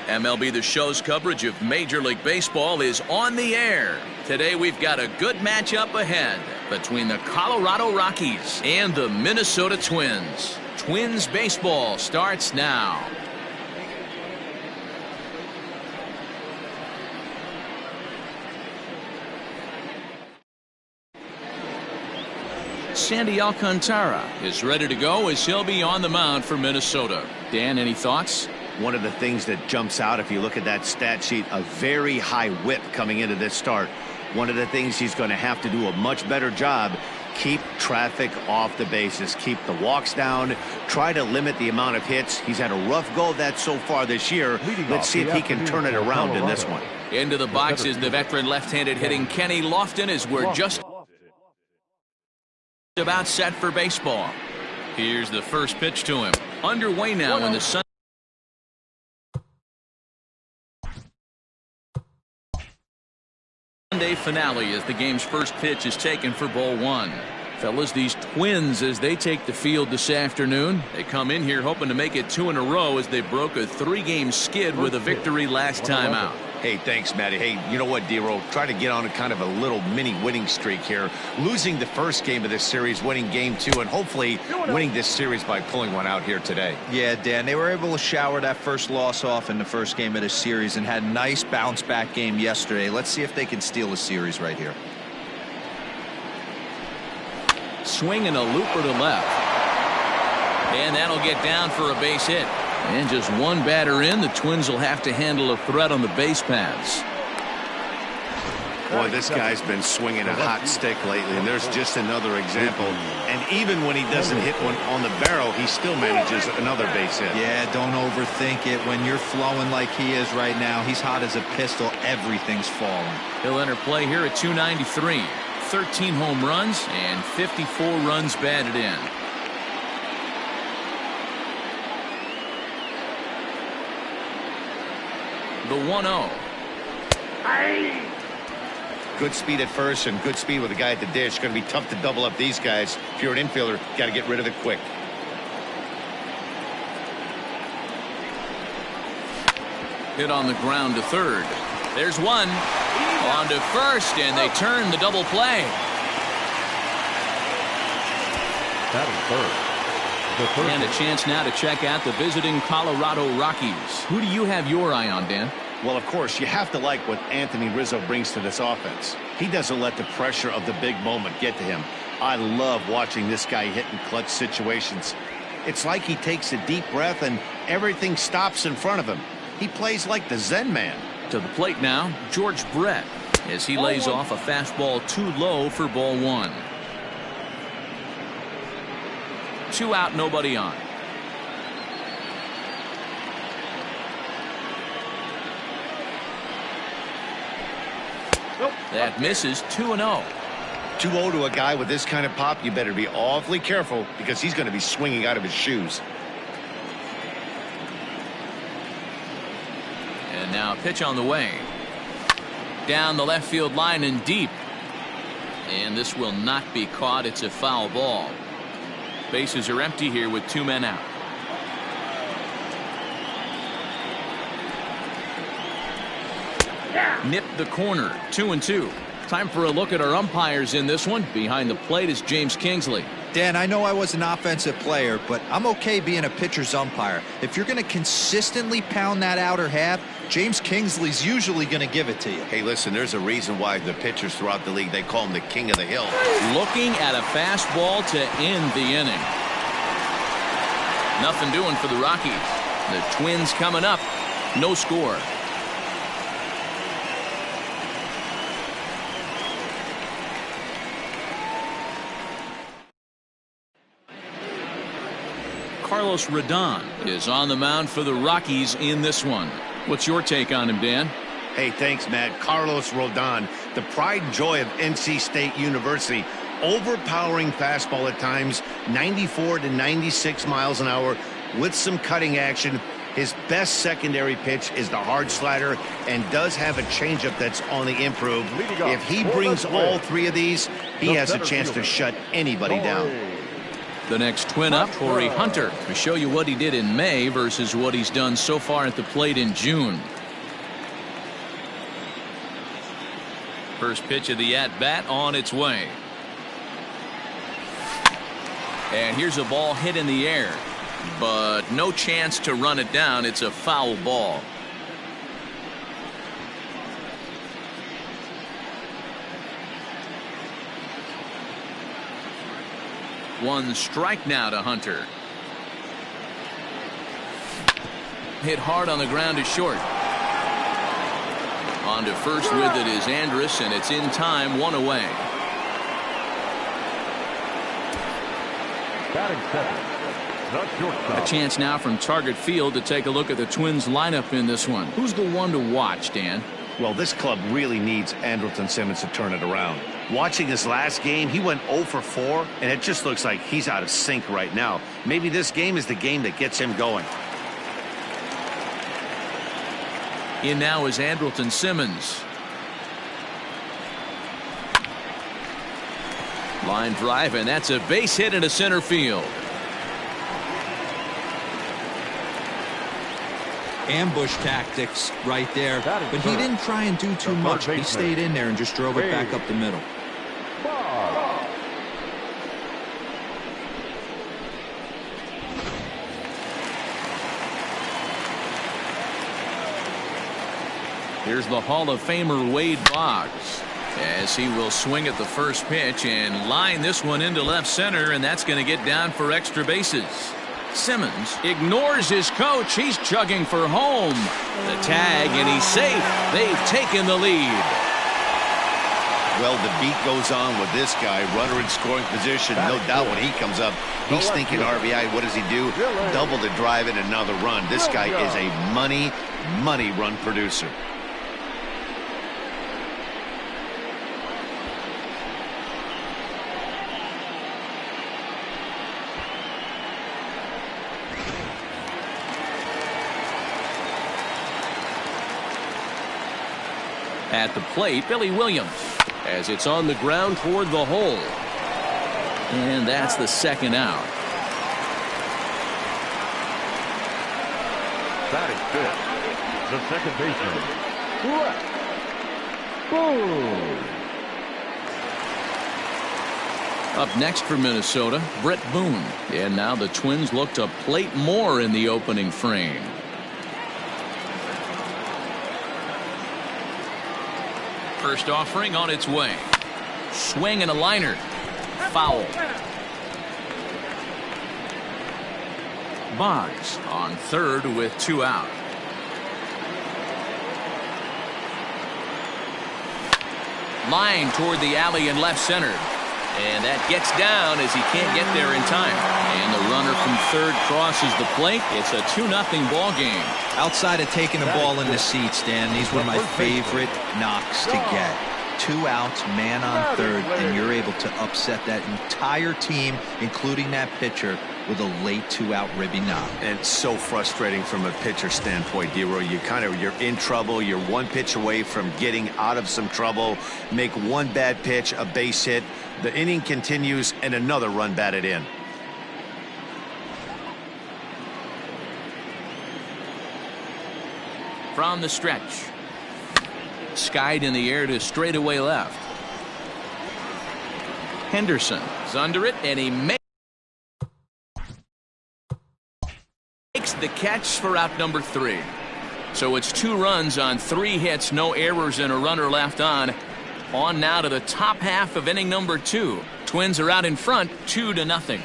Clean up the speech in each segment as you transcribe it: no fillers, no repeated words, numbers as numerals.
MLB The Show's coverage of Major League Baseball is on the air. Today we've got a good matchup ahead between the Colorado Rockies and the Minnesota Twins. Twins baseball starts now. Sandy Alcantara is ready to go as he'll be on the mound for Minnesota. Dan, any thoughts? One of the things that jumps out if you look at that stat sheet, a very high whip coming into this start. One of the things he's going to have to do a much better job, keep traffic off the bases, keep the walks down, try to limit the amount of hits. He's had a rough go of that so far this year. Let's see if he can turn it around in this one. Into the box is the veteran left-handed hitting Kenny Lofton as we're just about set for baseball. Here's the first pitch to him. Underway now in the Sunday finale as the game's first pitch is taken for ball one. Fellas, these Twins, as they take the field this afternoon, they come in here hoping to make it 2 in a row as they broke a 3-game skid with a victory last time out. Hey, thanks, Matty. Hey, you know what, D-Roll? Try to get on a kind of a little mini winning streak here. Losing the first game of this series, winning game 2, and hopefully winning this series by pulling one out here today. Yeah, Dan, they were able to shower that first loss off in the first game of this series and had a nice bounce-back game yesterday. Let's see if they can steal a series right here. Swing and a looper to left. And that'll get down for a base hit. And just one batter in, the Twins will have to handle a threat on the base paths. Boy, this guy's been swinging a hot stick lately, and there's just another example. And even when he doesn't hit one on the barrel, he still manages another base hit. Yeah, don't overthink it. When you're flowing like he is right now, he's hot as a pistol. Everything's falling. He'll enter play here at 293. 13 home runs and 54 runs batted in. The 1-0. Good speed at first and good speed with the guy at the dish. Going to be tough to double up these guys. If you're an infielder, got to get rid of it quick. Hit on the ground to third. There's one. On to first, and they turn the double play. And a chance now to check out the visiting Colorado Rockies. Who do you have your eye on, Dan? Well, of course, you have to like what Anthony Rizzo brings to this offense. He doesn't let the pressure of the big moment get to him. I love watching this guy hit in clutch situations. It's like he takes a deep breath and everything stops in front of him. He plays like the Zen man. To the plate now, George Brett, as he lays off a fastball too low for ball one. 2 out, nobody on. That misses. 2-0. 2-0 to a guy with this kind of pop, you better be awfully careful because he's going to be swinging out of his shoes. And now pitch on the way. Down the left field line and deep. And this will not be caught. It's a foul ball. Bases are empty here with 2 men out. Nip the corner. 2-2. Time for a look at our umpires in this one. Behind the plate is James Kingsley. Dan, I know I was an offensive player, but I'm okay being a pitcher's umpire. If you're going to consistently pound that outer half, James Kingsley's usually going to give it to you. Hey, listen, there's a reason why the pitchers throughout the league, they call him the king of the hill. Looking at a fastball to end the inning. Nothing doing for the Rockies. The Twins coming up. No score. Carlos Rodon is on the mound for the Rockies in this one. What's your take on him, Dan? Hey, thanks, Matt. Carlos Rodon, the pride and joy of NC State University. Overpowering fastball at times, 94 to 96 miles an hour with some cutting action. His best secondary pitch is the hard slider and does have a changeup that's on the improve. If he brings all 3 of these, he has a chance to shut anybody down. The next twin up, Corey Hunter, to show you what he did in May versus what he's done so far at the plate in June. First pitch of the at-bat on its way. And here's a ball hit in the air, but no chance to run it down. It's a foul ball. One strike now to Hunter. Hit hard on the ground to short. On to first with it is Andrus, and it's in time, one away. A chance now from Target Field to take a look at the Twins lineup in this one. Who's the one to watch, Dan? Well, this club really needs Andrelton Simmons to turn it around. Watching his last game, he went 0 for 4, and it just looks like he's out of sync right now. Maybe this game is the game that gets him going. In now is Andrelton Simmons. Line drive, and that's a base hit into center field. Ambush tactics right there, but he didn't try and do too much. He stayed in there and just drove it back up the middle. Here's the Hall of Famer Wade Boggs, as he will swing at the first pitch and line this one into left center, and that's going to get down for extra bases. Simmons ignores his coach. He's chugging for home. The tag, and he's safe. They've taken the lead. Well, the beat goes on with this guy. Runner in scoring position. No doubt when he comes up, he's thinking RBI. What does he do? Double the drive and another run. This guy is a money run producer. At the plate, Billy Williams, as it's on the ground toward the hole. And that's the second out. That is good. The second baseman. Boom. Up next for Minnesota, Brett Boone. And now the Twins look to plate more in the opening frame. First offering on its way. Swing and a liner. Foul. Boggs on third with 2 out. Line toward the alley in left center. And that gets down as he can't get there in time. And the runner from third crosses the plate. It's a 2-0 ball game. Outside of taking the ball in the seats, Dan, these were my favorite knocks to get. 2 outs, man on third, and you're able to upset that entire team, including that pitcher, with a late 2-out ribby knock. And so frustrating from a pitcher standpoint, D-Roy. You're in trouble. You're one pitch away from getting out of some trouble. Make one bad pitch, a base hit. The inning continues, and another run batted in. From the stretch. Skied in the air to straightaway left. Henderson is under it, and he makes the catch for out number 3. So it's 2 runs on 3 hits, no errors, and a runner left on. On now to the top half of inning number 2. Twins are out in front, 2-0.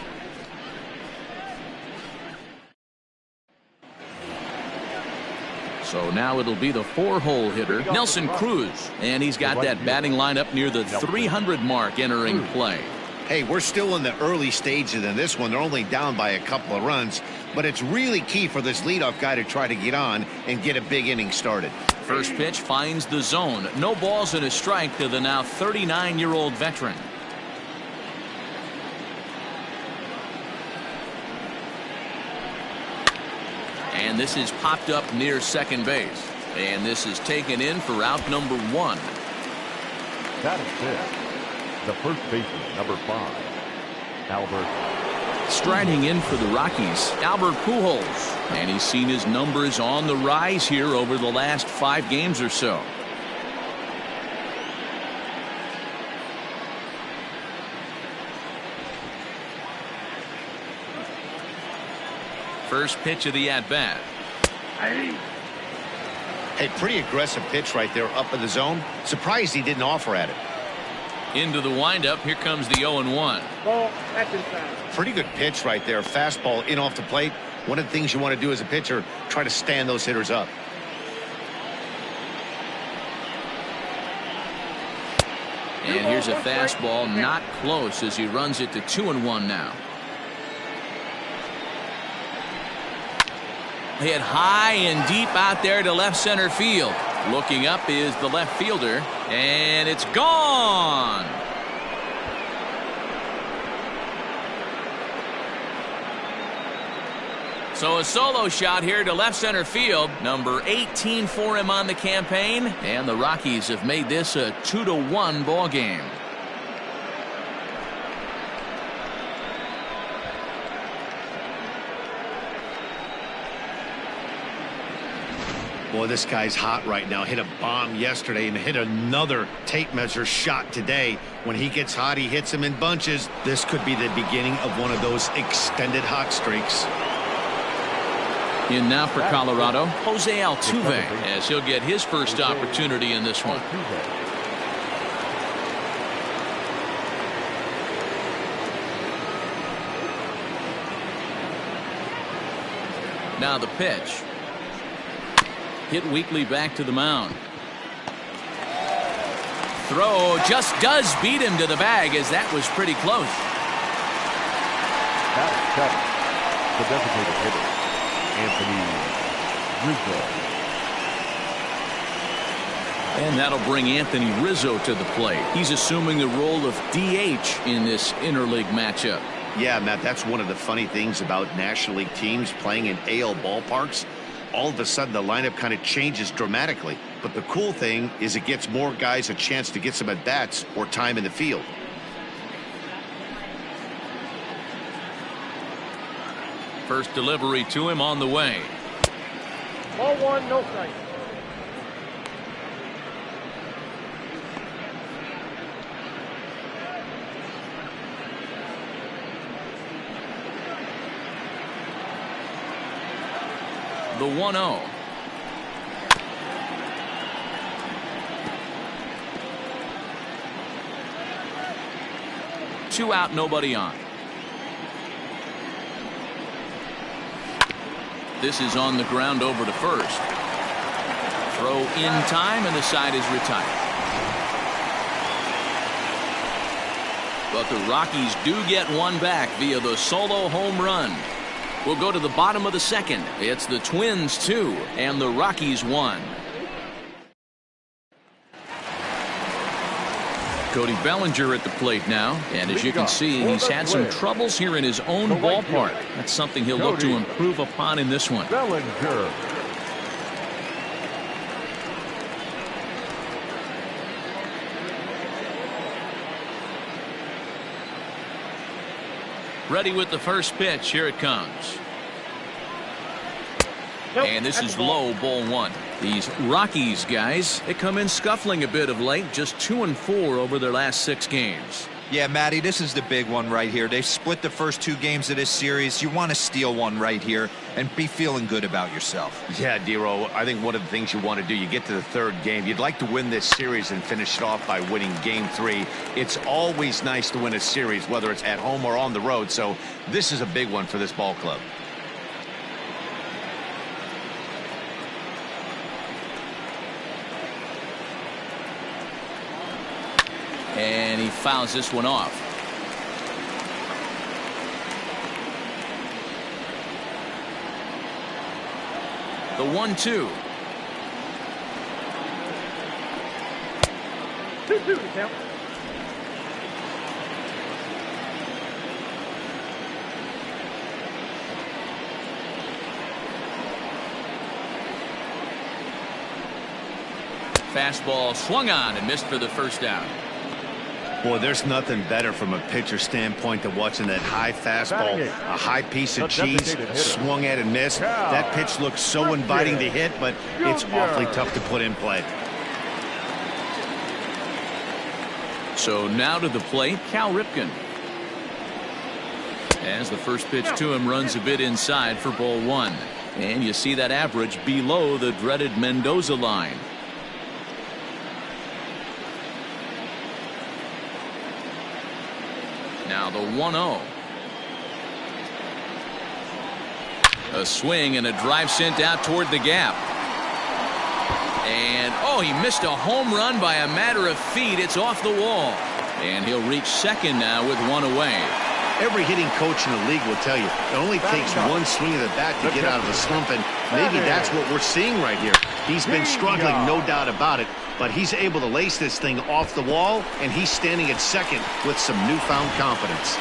So now it'll be the 4-hole hitter, Nelson Cruz. And he's got that batting lineup near the 300 mark entering play. Hey, we're still in the early stages in this one. They're only down by a couple of runs. But it's really key for this leadoff guy to try to get on and get a big inning started. First pitch finds the zone. No balls and a strike to the now 39-year-old veteran. And this is popped up near second base. And this is taken in for out number 1. That is it. The first baseman, number 5, Albert Striding in for the Rockies, Albert Pujols. And he's seen his numbers on the rise here over the last 5 games or so. First pitch of the at-bat. Hey, pretty aggressive pitch right there up in the zone. Surprised he didn't offer at it. Into the windup. Here comes the 0-1. Ball, that's inside. Pretty good pitch right there. Fastball in off the plate. One of the things you want to do as a pitcher, try to stand those hitters up. And here's a fastball not close as he runs it to 2-1 now. Hit high and deep out there to left center field. Looking up is the left fielder, and it's gone. So a solo shot here to left center field. Number 18 for him on the campaign, and the Rockies have made this a 2-1 ball game. Boy, this guy's hot right now. Hit a bomb yesterday and hit another tape measure shot today. When he gets hot, he hits them in bunches. This could be the beginning of one of those extended hot streaks. In now for Colorado, Jose Altuve, as he'll get his first opportunity in this one. Now the pitch. Hit weakly back to the mound. Throw just does beat him to the bag, as that was pretty close. The designated hitter, Anthony Rizzo. And that'll bring Anthony Rizzo to the plate. He's assuming the role of DH in this interleague matchup. Yeah, Matt, that's one of the funny things about National League teams playing in AL ballparks. All of a sudden, the lineup kind of changes dramatically. But the cool thing is it gets more guys a chance to get some at-bats or time in the field. First delivery to him on the way. Ball 1, no strike. The 1-0. Two out, nobody on. This is on the ground over to first. Throw in time, and the side is retired. But the Rockies do get one back via the solo home run. We'll go to the bottom of the second. It's the Twins 2 and the Rockies 1. Cody Bellinger at the plate now, and as you can see, he's had some troubles here in his own ballpark. That's something he'll look to improve upon in this one. Bellinger. Ready with the first pitch. Here it comes. And this is low, ball 1. These Rockies guys, they come in scuffling a bit of late, just 2-4 over their last 6 games. Yeah, Matty, this is the big one right here. They've split the first 2 games of this series. You want to steal one right here and be feeling good about yourself. Yeah, Dero, I think one of the things you want to do, you get to the 3rd game, you'd like to win this series and finish it off by winning game 3. It's always nice to win a series, whether it's at home or on the road, so this is a big one for this ball club. And he fouls this one off. The 1-2. 2-2 to count. Fastball swung on and missed for the first down. Boy, there's nothing better from a pitcher standpoint than watching that high fastball, a high piece of cheese, swung at and missed. That pitch looks so inviting to hit, but it's awfully tough to put in play. So now to the plate, Cal Ripken. As the first pitch to him runs a bit inside for ball one. And you see that average below the dreaded Mendoza line. Now the 1-0. A swing and a drive sent out toward the gap. And oh, he missed a home run by a matter of feet. It's off the wall. And he'll reach second now with one away. Every hitting coach in the league will tell you it only takes one swing of the bat to get out of a slump, and maybe that's what we're seeing right here. He's been struggling, no doubt about it, but he's able to lace this thing off the wall, and he's standing at second with some newfound confidence.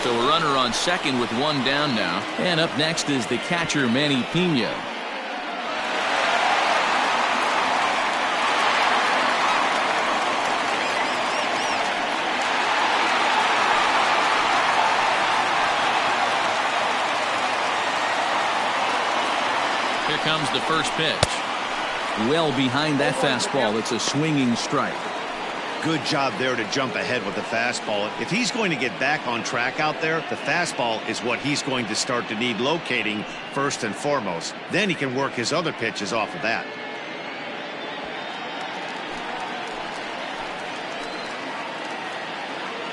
So a runner on second with one down now. And up next is the catcher, Manny Pena. Here comes the first pitch. Well behind that fastball. It's a swinging strike. Good job there to jump ahead with the fastball. If he's going to get back on track out there, the fastball is what he's going to start to need locating first and foremost. Then he can work his other pitches off of that.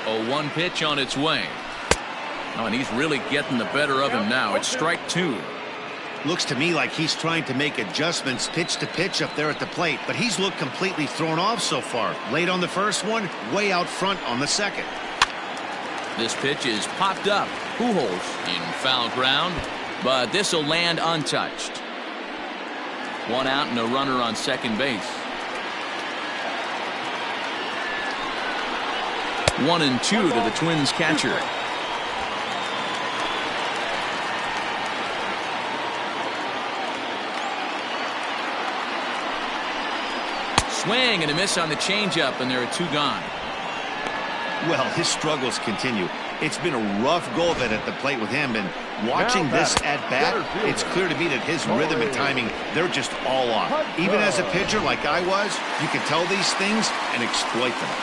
A 1 pitch on its way. Oh, and he's really getting the better of him now. It's strike 2. Looks to me like he's trying to make adjustments pitch to pitch up there at the plate, but he's looked completely thrown off so far. Late on the first one, way out front on the second. This pitch is popped up. Pujols in foul ground, but this will land untouched. One out and a runner on second base. 1-2 to the Twins catcher. Swing and a miss on the changeup, and there are 2 gone. Well, his struggles continue. It's been a rough go of it at the plate with him, and watching this at bat, it's clear to me that his rhythm and timing, they're just all off. Even as a pitcher like I was, you can tell these things and exploit them.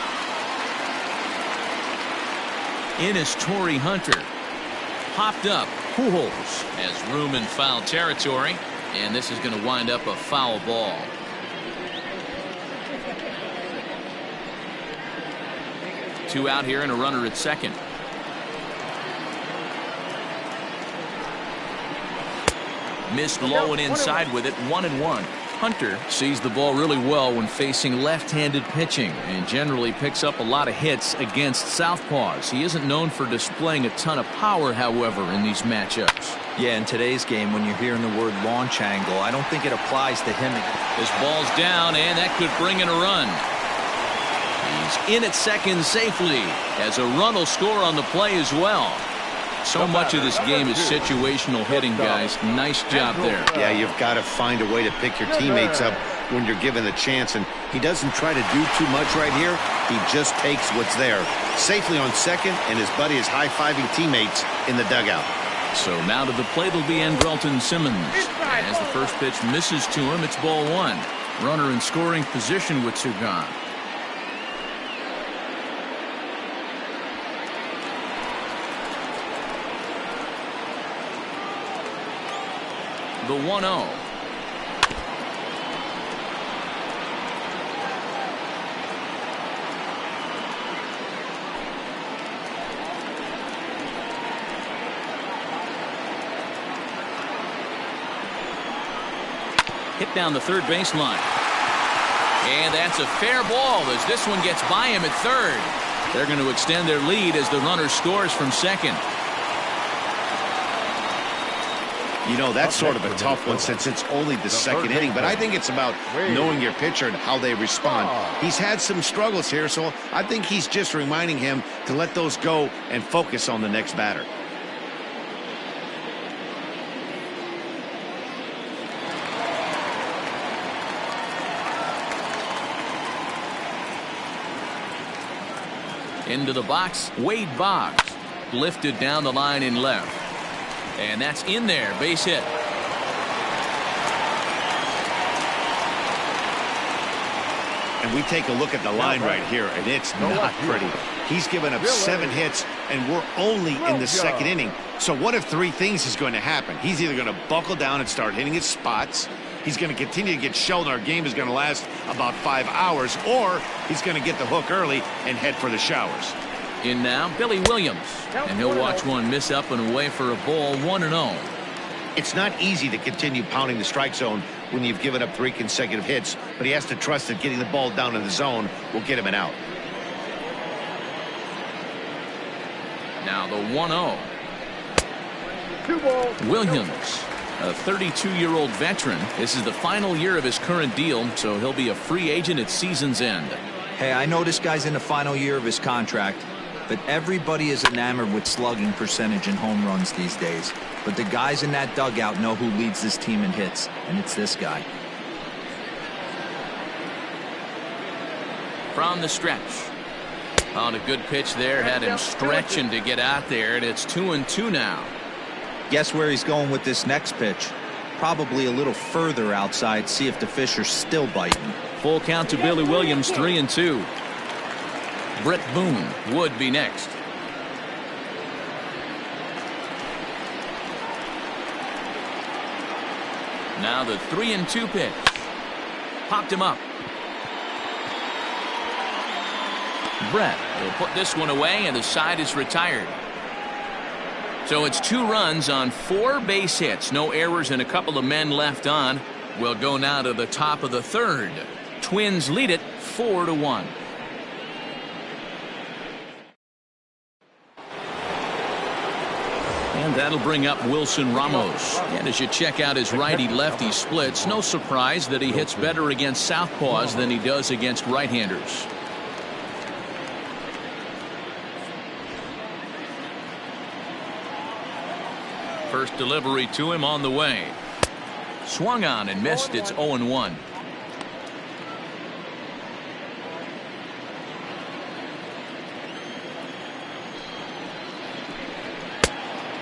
In is Torrey Hunter. Popped up. Pujols has room in foul territory, and this is going to wind up a foul ball. Two out here and a runner at second. Missed low and inside with it. 1-1. Hunter sees the ball really well when facing left-handed pitching and generally picks up a lot of hits against southpaws. He isn't known for displaying a ton of power, however, in these matchups. Yeah, in today's game, when you're hearing the word launch angle, I don't think it applies to him. This ball's down, and that could bring in a run. He's in at second safely, as a run will score on the play as well. So much of this game is situational hitting, guys. Nice job there. Yeah, you've got to find a way to pick your teammates up when you're given the chance, and he doesn't try to do too much right here. He just takes what's there. Safely on second, and his buddy is high-fiving teammates in the dugout. So now to the plate will be Andrelton Simmons. As the first pitch misses to him, it's ball 1. Runner in scoring position with 2 gone. The 1-0. Hit down the third baseline. And that's a fair ball as this one gets by him at third. They're going to extend their lead as the runner scores from second. You know, that's sort of a tough one since it's only the second inning, but I think it's about knowing your pitcher and how they respond. He's had some struggles here, so I think he's just reminding him to let those go and focus on the next batter. Into the box, Wade Boggs. Lifted down the line in left. And that's in there, base hit. And we take a look at the line right here, and it's not pretty. He's given up 7 hits, and we're only in the second inning. So what if 3 things is going to happen? He's either going to buckle down and start hitting his spots, he's going to continue to get shelled, our game is going to last about 5 hours, or he's going to get the hook early and head for the showers. In now, Billy Williams. And he'll watch one miss up and away for a ball, 1-0. It's not easy to continue pounding the strike zone when you've given up 3 consecutive hits, but he has to trust that getting the ball down in the zone will get him an out. Now the 1-0. 2 balls. Williams, a 32-year-old veteran. This is the final year of his current deal, so he'll be a free agent at season's end. Hey, I know this guy's in the final year of his contract, but everybody is enamored with slugging percentage and home runs these days. But the guys in that dugout know who leads this team in hits, and it's this guy. From the stretch. On a good pitch there, had him stretching to get out there, and it's 2-2 now. Guess where he's going with this next pitch? Probably a little further outside, see if the fish are still biting. Full count to Billy Williams, 3-2. Brett Boone would be next. Now the 3-2 pitch. Popped him up. Brett will put this one away, and the side is retired. So it's 2 runs on 4 base hits. No errors and a couple of men left on. We'll go now to the top of the 3rd. Twins lead it 4-1. And that'll bring up Wilson Ramos. And as you check out his righty-lefty splits, no surprise that he hits better against southpaws than he does against right-handers. First delivery to him on the way. Swung on and missed. It's 0-1.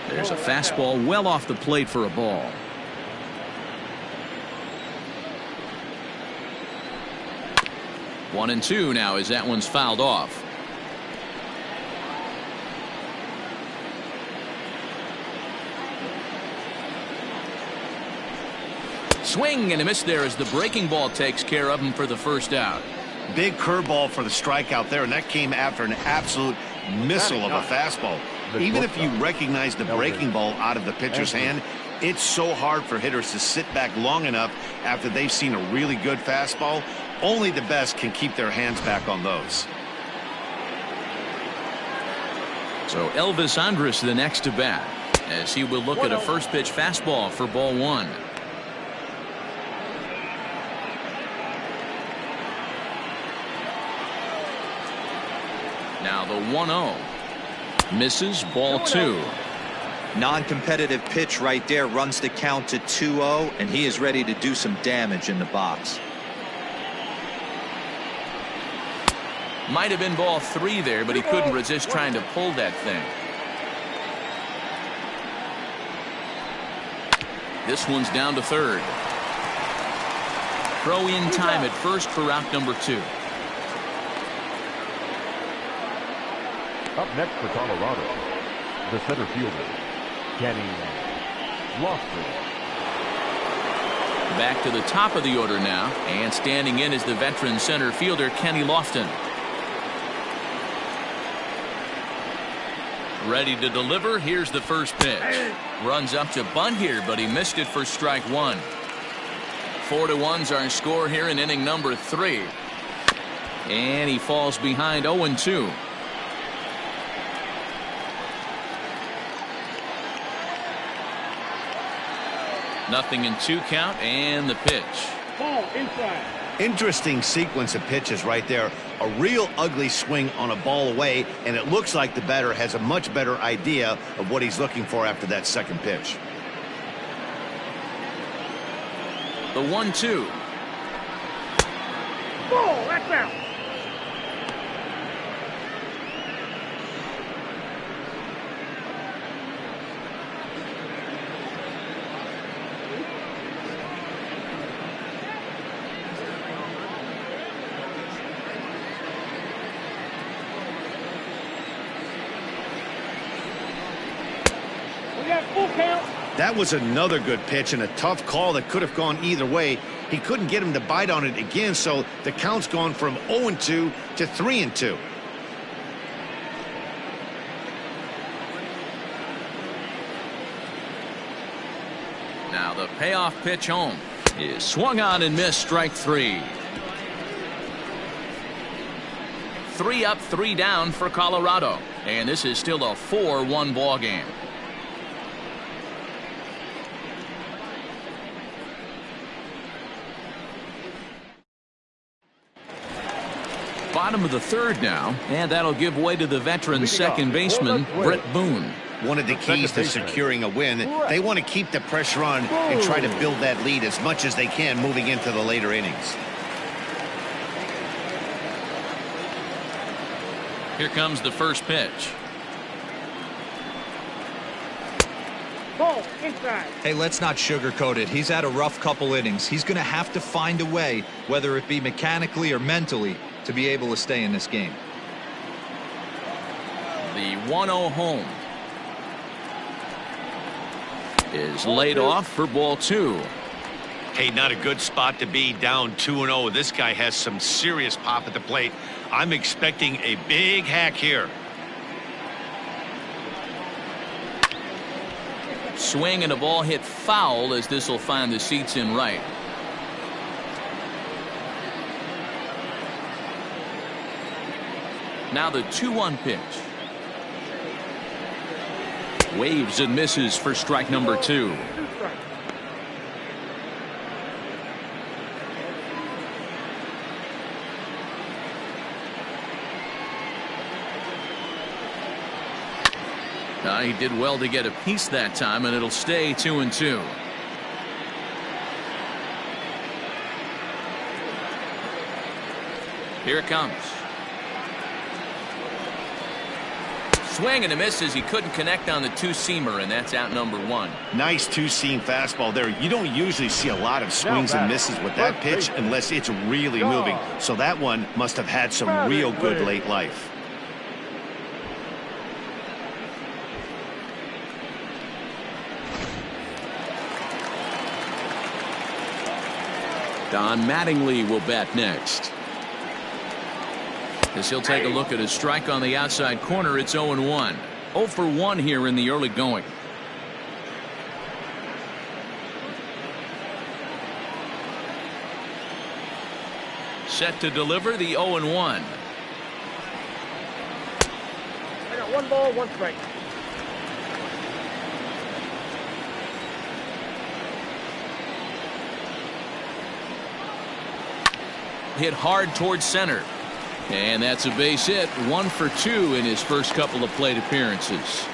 There's a fastball well off the plate for a ball. One and two now as that one's fouled off. Swing and a miss there as the breaking ball takes care of him for the first out. Big curveball for the strikeout there, and that came after an absolute missile of a fastball. Even if you recognize the breaking ball out of the pitcher's hand, it's so hard for hitters to sit back long enough after they've seen a really good fastball. Only the best can keep their hands back on those. So Elvis Andrus the next to bat as he will look at a first pitch fastball for ball one. Now the 1-0 misses, ball two. Non-competitive pitch right there, runs the count to 2-0, and he is ready to do some damage in the box. Might have been ball three there, but he couldn't resist trying to pull that thing. This one's down to third. Throw in time at first for out number two. Up next for Colorado, the center fielder, Kenny Lofton. Back to the top of the order now, and standing in is the veteran center fielder Kenny Lofton. Ready to deliver. Here's the first pitch. Runs up to bunt here, but he missed it for strike one. 4-1's our score here in inning number 3. And he falls behind 0-2. Nothing in 2 count, and the pitch. Ball inside. Interesting sequence of pitches right there. A real ugly swing on a ball away, and it looks like the batter has a much better idea of what he's looking for after that second pitch. The 1-2. Ball, that's out. got full count. That was another good pitch and a tough call that could have gone either way. He couldn't get him to bite on it again, so the count's gone from 0-2 to 3-2. Now the payoff pitch home is swung on and missed, strike three. 3 up, 3 down for Colorado. And this is still a 4-1 ball game. Bottom of the third now, and that'll give way to the veteran second baseman, Brett Boone. One of the keys to securing a win, they want to keep the pressure on and try to build that lead as much as they can moving into the later innings. Here comes the first pitch. Ball inside. Hey, let's not sugarcoat it. He's had a rough couple innings. He's going to have to find a way, whether it be mechanically or mentally, to be able to stay in this game. The 1-0 home is laid off for ball 2. Hey, not a good spot to be, down 2-0. This guy has some serious pop at the plate. I'm expecting a big hack here. Swing and a ball hit foul as this will find the seats in right. Now the 2-1 pitch. Waves and misses for strike number 2. He did well to get a piece that time, and it'll stay 2-2. Here it comes. Swing and a miss as he couldn't connect on the two-seamer, and that's out number 1. Nice two-seam fastball there. You don't usually see a lot of swings and misses with that pitch unless it's really moving. So that one must have had some real good late life. Don Mattingly will bat next. As he'll take a look at a strike on the outside corner, it's 0-1. 0 for 1 here in the early going. Set to deliver the 0-1. I got 1 ball, 1 strike. Hit hard towards center. And that's a base hit. 1 for 2 in his first couple of plate appearances.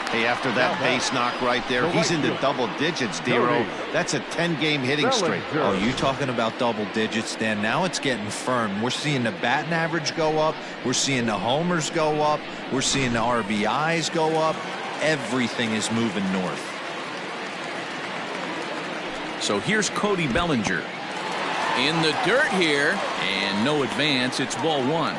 Hey, after that base knock right there, he's into double digits, Dero. That's a 10-game hitting streak. Oh, you talking about double digits, Dan? Now it's getting firm. We're seeing the batting average go up. We're seeing the homers go up. We're seeing the RBIs go up. Everything is moving north. So here's Cody Bellinger in the dirt here, and no advance. It's ball 1.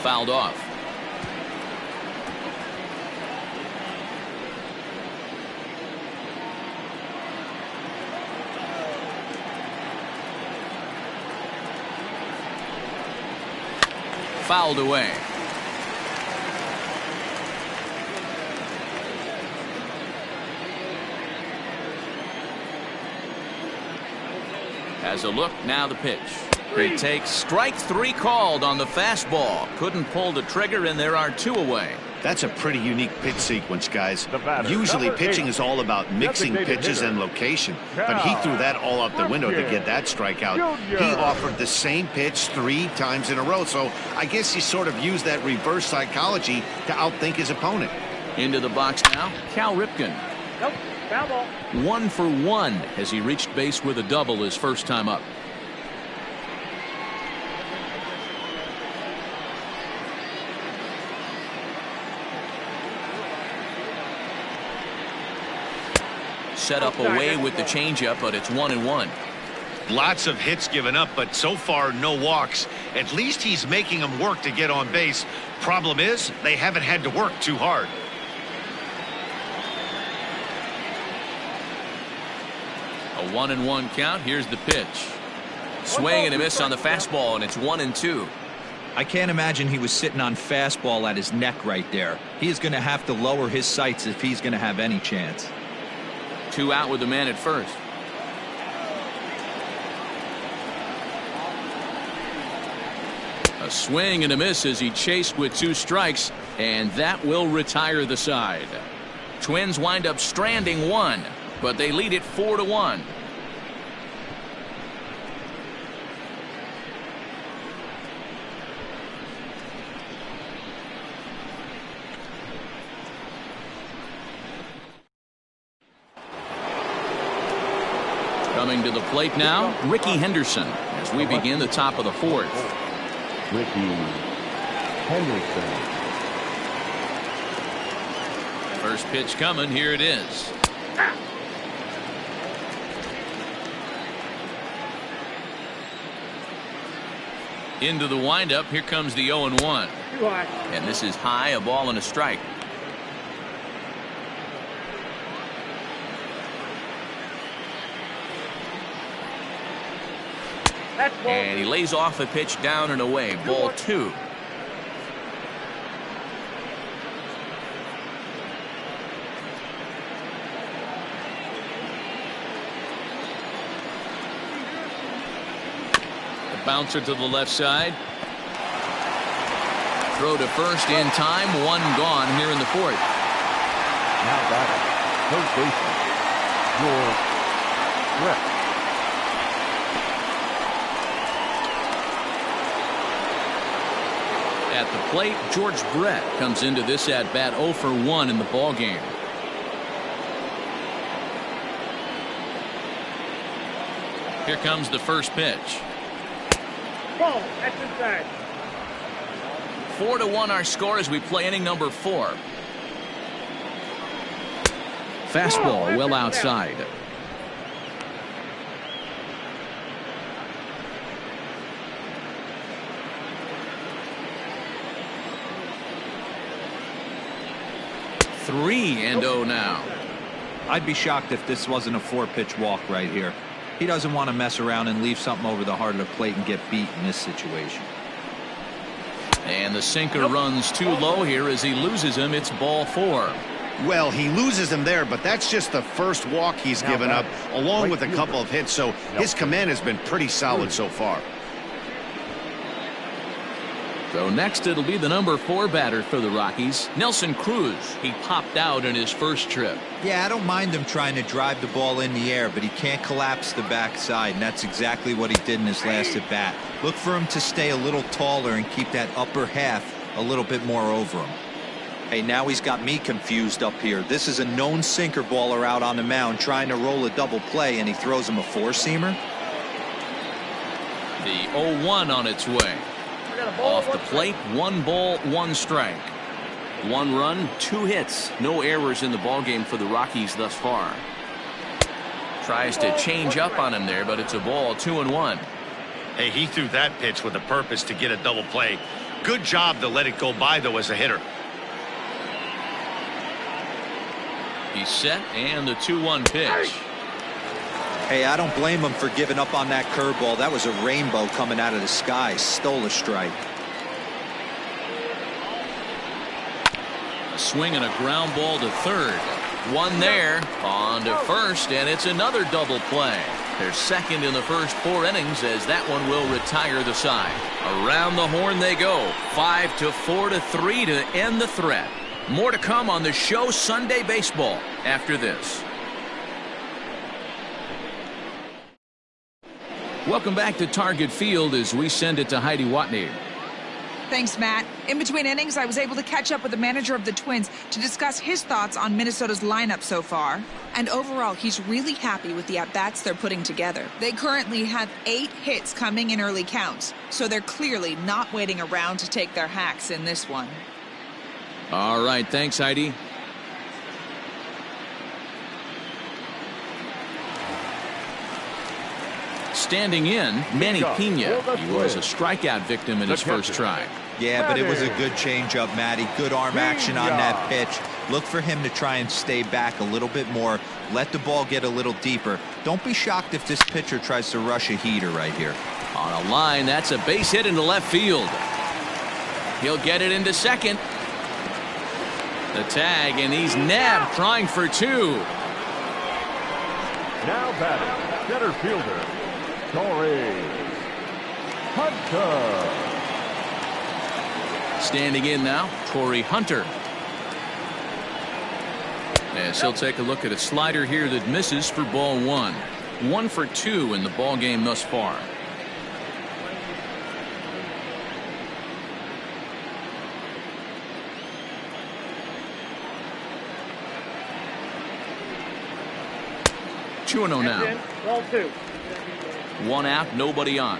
Fouled off. Fouled away. Has a look, now the pitch. He takes strike 3 called on the fastball. Couldn't pull the trigger, and there are 2 away. That's a pretty unique pitch sequence, guys. Usually pitching is all about mixing pitches and location, but he threw that all out the window to get that strikeout. He offered the same pitch 3 times in a row, so I guess he sort of used that reverse psychology to outthink his opponent. Into the box now, Cal Ripken. Nope, foul ball. 1 for 1 as he reached base with a double his first time up. Set up away with the changeup, but it's 1-1. Lots of hits given up, but so far no walks. At least he's making them work to get on base. Problem is, they haven't had to work too hard. A 1-1 count. Here's the pitch. Swing and a miss on the fastball, and it's 1-2. I can't imagine he was sitting on fastball at his neck right there. He is going to have to lower his sights if he's going to have any chance. 2 out with the man at first. A swing and a miss as he chased with 2 strikes, and that will retire the side. Twins wind up stranding 1, but they lead it 4-1. Coming to the plate now, Ricky Henderson, as we begin the top of the 4th. Ricky Henderson. First pitch coming. Here it is. Into the windup. Here comes the 0-1. And this is high, a ball and a strike. And he lays off a pitch down and away. Ball 2. The bouncer to the left side. Throw to first in time. 1 gone here in the 4th. Now batting, third baseman, George Brett. At the plate, George Brett comes into this at bat 0 for 1 in the ball game. Here comes the first pitch. Ball, that's inside. 4-1 our score as we play inning number 4. Fastball well outside. Three and 0 now. I'd be shocked if this wasn't a 4-pitch walk right here. He doesn't want to mess around and leave something over the heart of the plate and get beat in this situation. And the sinker runs too low here as he loses him. It's ball 4. Well, he loses him there, but that's just the first walk he's given up, along with a couple of hits, so his command has been pretty solid so far. So next it'll be the number 4 batter for the Rockies, Nelson Cruz. He popped out in his first trip. Yeah, I don't mind him trying to drive the ball in the air, but he can't collapse the backside, and that's exactly what he did in his last at bat. Look for him to stay a little taller and keep that upper half a little bit more over him. Hey, now he's got me confused up here. This is a known sinker baller out on the mound trying to roll a double play, and he throws him a 4-seamer. The 0-1 on its way. Off the plate, 1 ball, 1 strike. 1 run, 2 hits. No errors in the ballgame for the Rockies thus far. Tries to change up on him there, but it's a ball. 2-1. Hey, he threw that pitch with a purpose to get a double play. Good job to let it go by, though, as a hitter. He's set, and the 2-1 pitch. Hey, I don't blame him for giving up on that curveball. That was a rainbow coming out of the sky. Stole a strike. A swing and a ground ball to third. 1 there, on to first, and it's another double play. They're second in the first 4 innings as that one will retire the side. Around the horn they go. 5-4 to 3 to end the threat. More to come on the show Sunday Baseball after this. Welcome back to Target Field as we send it to Heidi Watney. Thanks, Matt. In between innings, I was able to catch up with the manager of the Twins to discuss his thoughts on Minnesota's lineup so far. And overall, he's really happy with the at-bats they're putting together. They currently have 8 hits coming in early counts, so they're clearly not waiting around to take their hacks in this one. All right, thanks, Heidi. Standing in, Manny Pena. He was a strikeout victim in his first try. Yeah, but it was a good changeup, Matty. Good arm action on that pitch. Look for him to try and stay back a little bit more. Let the ball get a little deeper. Don't be shocked if this pitcher tries to rush a heater right here. On a line, that's a base hit into left field. He'll get it into second. The tag, and he's nabbed, trying for two. Now batting, center fielder, Torrey Hunter. Standing in now, Torrey Hunter. As he'll take a look at a slider here that misses for ball one. 1 for 2 in the ball game thus far. Two and 0 now. Ball 2. 1 out, nobody on.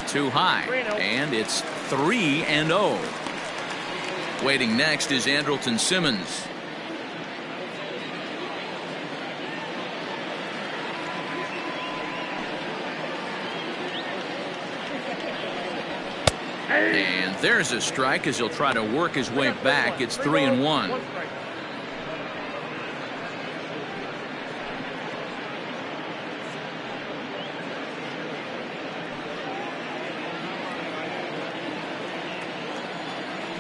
Too high, and it's 3-0. Waiting next is Andrelton Simmons. And there's a strike as he'll try to work his way back. It's 3-1.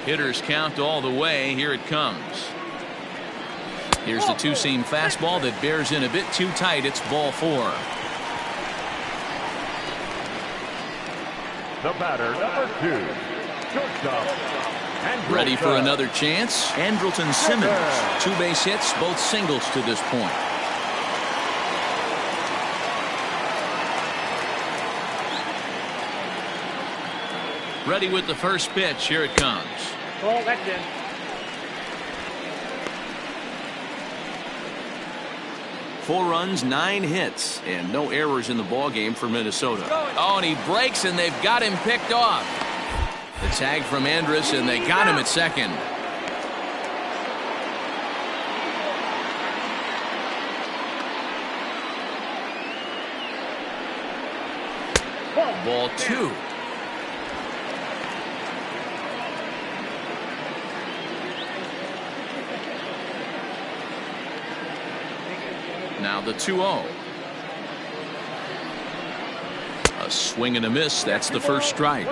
Hitters count all the way. Here it comes. Here's the two-seam fastball that bears in a bit too tight. It's ball 4. The batter, number 2, shortstop. Ready for another chance. Andrelton Simmons. 2 base hits, both singles to this point. Ready with the first pitch. Here it comes. Ball, that's in. Four runs, 9 hits, and no errors in the ball game for Minnesota. Oh, and he breaks, and they've got him picked off. The tag from Andrus, and they got him at second. Ball 2. Now the 2-0. A swing and a miss. That's the first strike.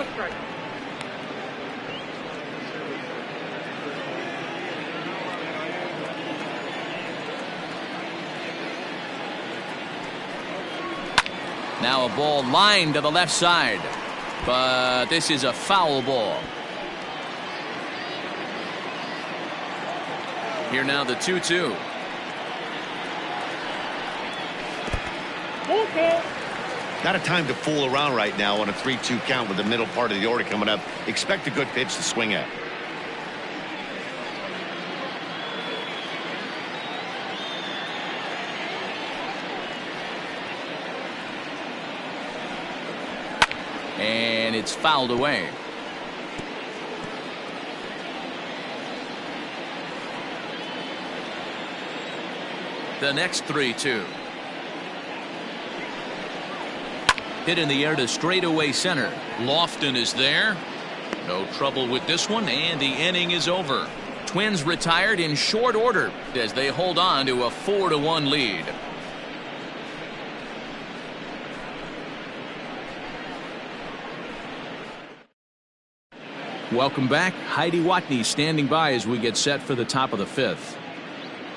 Now a ball lined to the left side, but this is a foul ball. Here now the 2-2. Not a time to fool around right now on a 3-2 count with the middle part of the order coming up. Expect a good pitch to swing at. And it's fouled away. The next 3-2. Hit in the air to straightaway center. Lofton is there. No trouble with this one, and the inning is over. Twins retired in short order as they hold on to a 4-1 lead. Welcome back. Heidi Watney standing by as we get set for the top of the 5th.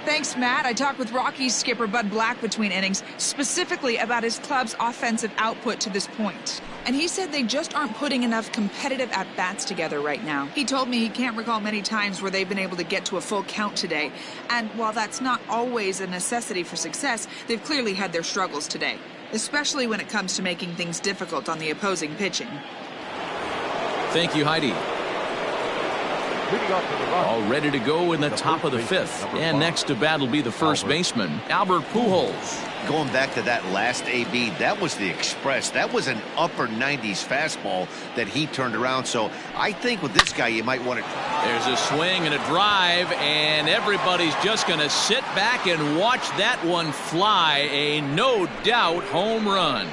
Thanks, Matt. I talked with Rockies skipper Bud Black between innings, specifically about his club's offensive output to this point. And he said they just aren't putting enough competitive at-bats together right now. He told me he can't recall many times where they've been able to get to a full count today. And while that's not always a necessity for success, they've clearly had their struggles today, especially when it comes to making things difficult on the opposing pitching. Thank you, Heidi. Leading off for the Rockies. All ready to go in the top of the fifth. And next to bat will be the first baseman, Albert Pujols. Going back to that last AB, that was the express. That was an upper 90s fastball that he turned around. So I think with this guy, you might want to. There's a swing and a drive, and everybody's just going to sit back and watch that one fly. A no-doubt home run.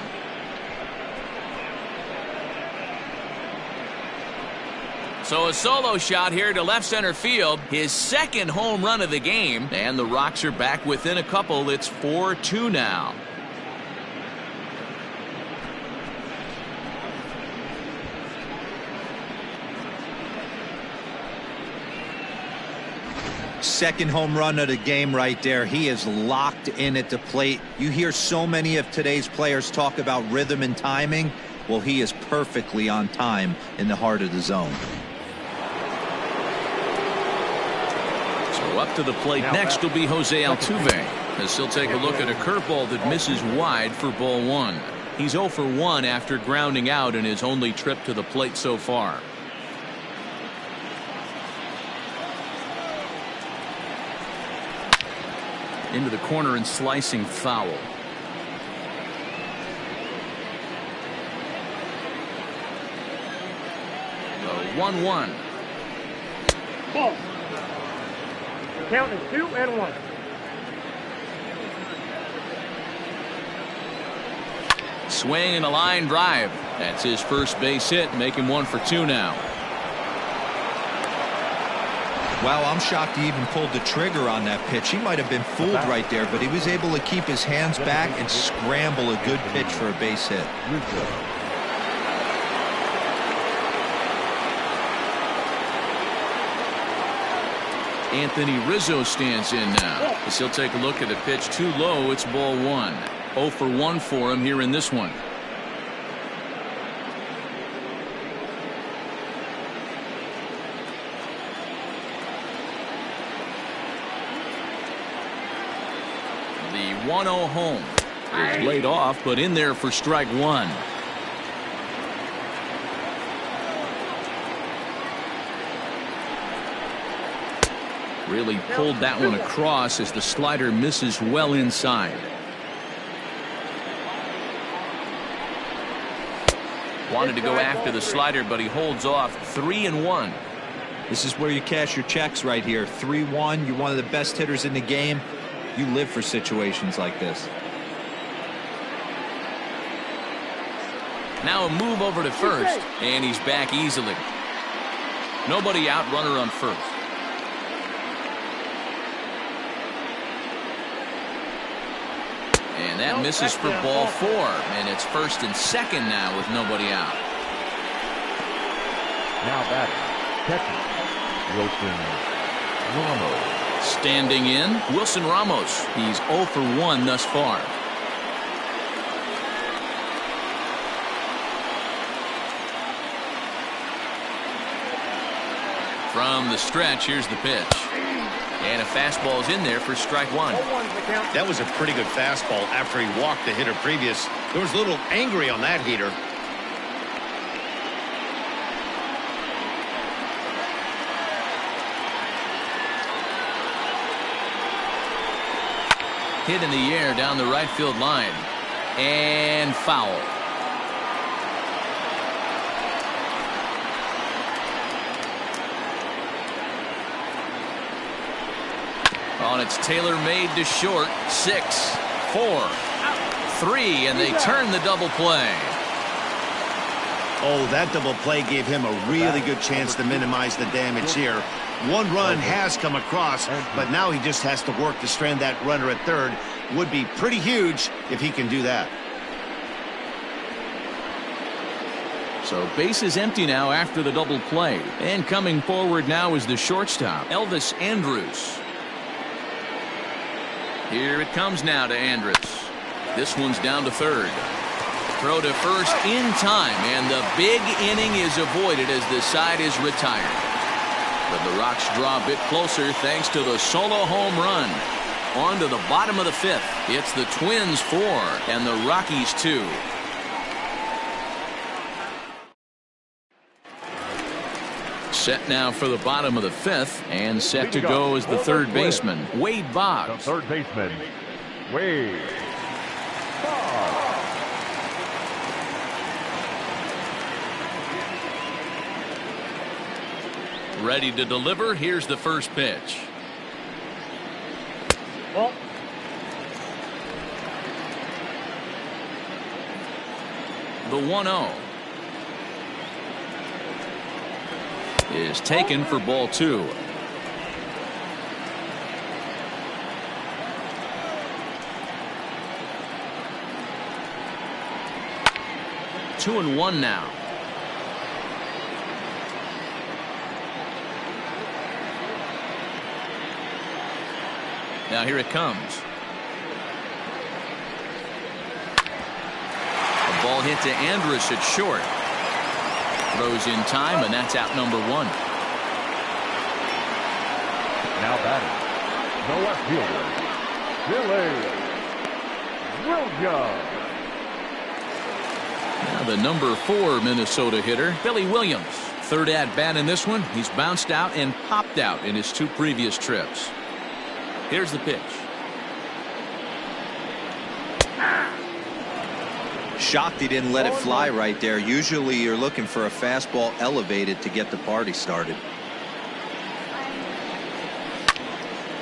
So a solo shot here to left center field, his second home run of the game, and the Rocks are back within a couple. It's 4-2 now. Second home run of the game right there. He is locked in at the plate. You hear so many of today's players talk about rhythm and timing. Well, he is perfectly on time in the heart of the zone. So up to the plate next will be Jose Altuve, as he'll take a look at a curveball that misses wide for ball one. He's 0 for 1 after grounding out in his only trip to the plate so far. Into the corner and slicing foul. The 1-1. Ball. The count is 2-1. Swing and a line drive. That's his first base hit, making 1 for 2 now. Wow, I'm shocked he even pulled the trigger on that pitch. He might have been fooled right there, but he was able to keep his hands back and scramble a good pitch for a base hit. Anthony Rizzo stands in now, as he'll take a look at a pitch too low. It's ball one. 0 for 1 for him here in this one. The 1-0 home is laid off, but in there for strike one. Really pulled that one across as the slider misses well inside. Wanted to go after the slider, but he holds off. 3-1. This is where you cash your checks right here. 3-1. You're one of the best hitters in the game. You live for situations like this. Now a move over to first, and he's back easily. Nobody out, runner on first. And that misses for ball 4, and it's first and second now with nobody out. Now batting, catcher, Wilson Ramos. Standing in, Wilson Ramos. He's 0 for 1 thus far. From the stretch, here's the pitch. And a fastball's in there for strike one. That was a pretty good fastball after he walked the hitter previous. There was a little angry on that heater. Hit in the air down the right field line. And foul. On it's tailor-made to short. 6, 4, 3, and they turn the double play. Oh, that double play gave him a really good chance to minimize the damage here. One run has come across, but now he just has to work to strand that runner at third. Would be pretty huge if he can do that. So base is empty now after the double play. And coming forward now is the shortstop, Elvis Andrus. Here it comes now to Andrus. This one's down to third. Throw to first in time, and the big inning is avoided as the side is retired. But the Rocks draw a bit closer thanks to the solo home run. On to the bottom of the fifth. It's the Twins 4 and the Rockies 2. Set now for the bottom of the fifth, and set to go as the third baseman, Wade The Boggs. third baseman, Wade Boggs. Ready to deliver. Here's the first pitch. Ball. The 1-0 is taken for ball 2. Two and one now. Now here it comes. A ball hit to Andrus at short. Throws in time, and that's out number 1. Now batting, the left fielder, Billy Williams. Now the number 4 Minnesota hitter, Billy Williams. Third at bat in this one. He's bounced out and popped out in his 2 previous trips. Here's the pitch. Shocked he didn't let it fly right there. Usually you're looking for a fastball elevated to get the party started.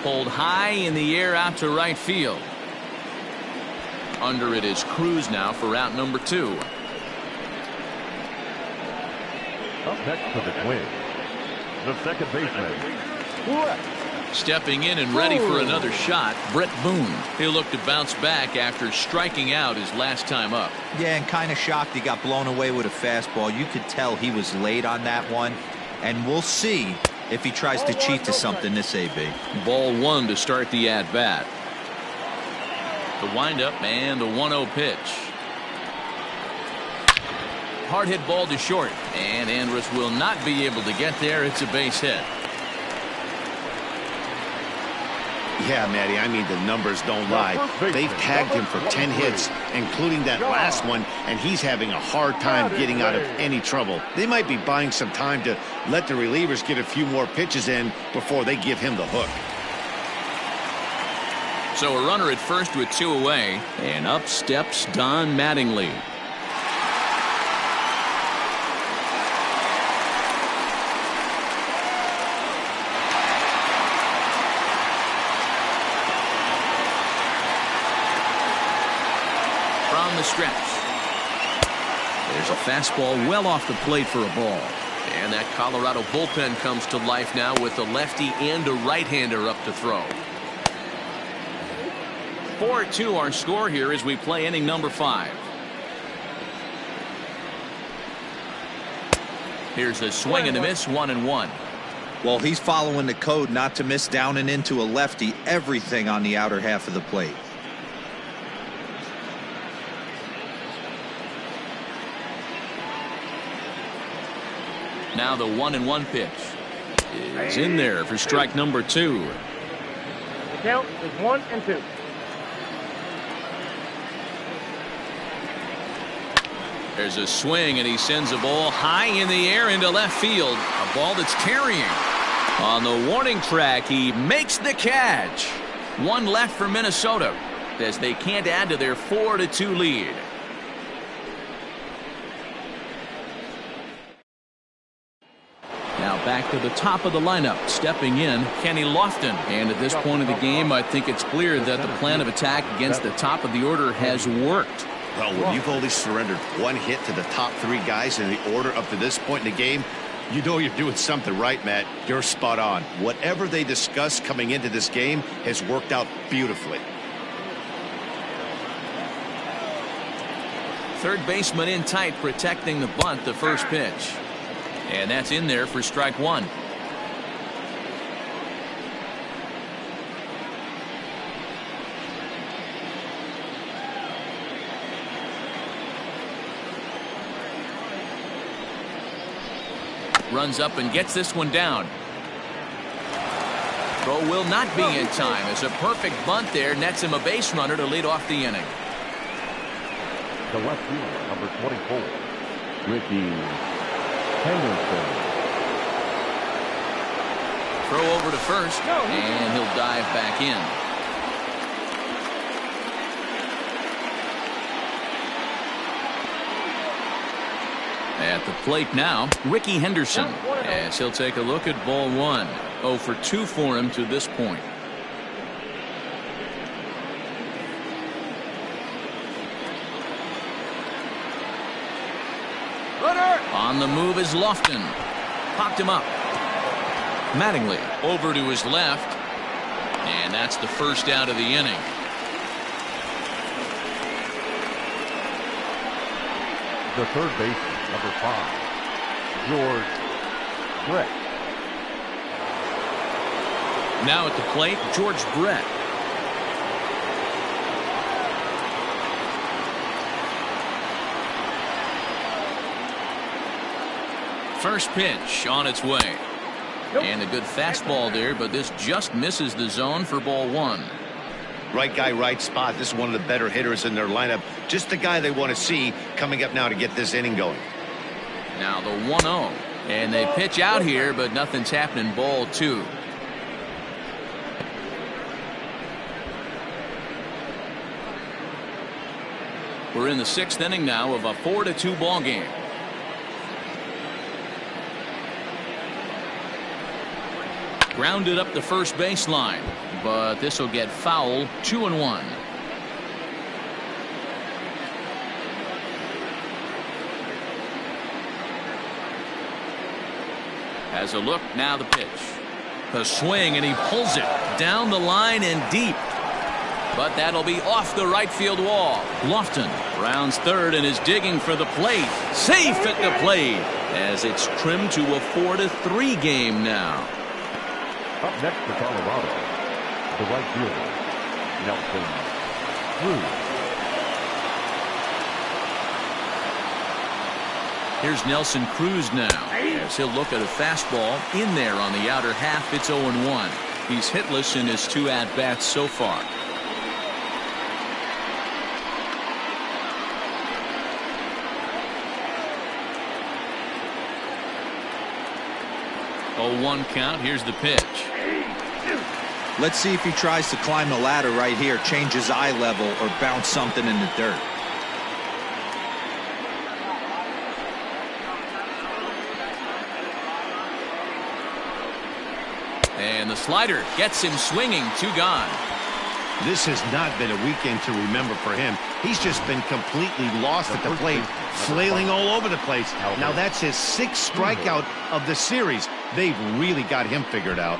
Pulled high in the air out to right field. Under it is Cruz now for out number 2. Up next for the Twins, the second baseman, Stepping in and ready for another shot, Brett Boone. He'll look to bounce back after striking out his last time up. Yeah, and kind of shocked he got blown away with a fastball. You could tell he was late on that one. And we'll see if he tries to cheat to something this AB. Ball 1 to start the at-bat. The windup and the 1-0 pitch. Hard hit ball to short, and Andrus will not be able to get there. It's a base hit. Yeah, Matty, I mean, the numbers don't lie. They've tagged him for 10 hits, including that last one, and he's having a hard time getting out of any trouble. They might be buying some time to let the relievers get a few more pitches in before they give him the hook. So a runner at first with 2 away, and up steps Don Mattingly. From the stretch. There's a fastball well off the plate for a ball. And that Colorado bullpen comes to life now with a lefty and a right-hander up to throw. 4-2 our score here as we play inning number 5. Here's a swing and a miss, 1-1. Well, he's following the code not to miss down and into a lefty. Everything on the outer half of the plate. Now the 1-1 pitch is in there for strike number 2. The count is 1-2. There's a swing, and he sends a ball high in the air into left field. A ball that's carrying. On the warning track, he makes the catch. 1 left for Minnesota as they can't add to their 4-2 lead. Now back to the top of the lineup, stepping in, Kenny Lofton. And at this point of the game, I think it's clear that the plan of attack against the top of the order has worked. Well, when you've only surrendered 1 hit to the top 3 guys in the order up to this point in the game, you know you're doing something right, Matt. You're spot on. Whatever they discussed coming into this game has worked out beautifully. Third baseman in tight, protecting the bunt, the first pitch. And that's in there for strike 1. Runs up and gets this one down. Throw will not be in time as a perfect bunt there nets him a base runner to lead off the inning. The left fielder, number 24, Ricky Henderson. Throw over to first, and he'll dive back in. At the plate now, Ricky Henderson, as he'll take a look at ball one. 0 for 2 for him to this point. On the move is Lofton. Popped him up. Mattingly over to his left. And that's the first out of the inning. The third baseman, number 5, George Brett. Now at the plate, George Brett. First pitch on its way. And a good fastball there, but this just misses the zone for ball one. Right guy, right spot. This is one of the better hitters in their lineup. Just the guy they want to see coming up now to get this inning going. Now the 1-0. And they pitch out here, but nothing's happening. Ball two. We're in the 6th inning now of a 4-2 ball game. Grounded up the first baseline, but this will get foul. 2-1. Has a look, now the pitch. The swing, and he pulls it down the line and deep. But that'll be off the right field wall. Lofton rounds third and is digging for the plate. Safe at the plate as it's trimmed to a 4-3 game now. Up next for Colorado, the right fielder, Nelson Cruz. Here's Nelson Cruz now, as he'll look at a fastball in there on the outer half. It's 0-1. He's hitless in his 2 at-bats so far. Oh, 1 count. Here's the pitch. Let's see if he tries to climb the ladder right here, change his eye level, or bounce something in the dirt. And the slider gets him swinging. 2 gone. This has not been a weekend to remember for him. He's just been completely lost at the plate, flailing all over the place. Now that's his 6th strikeout of the series. They've really got him figured out.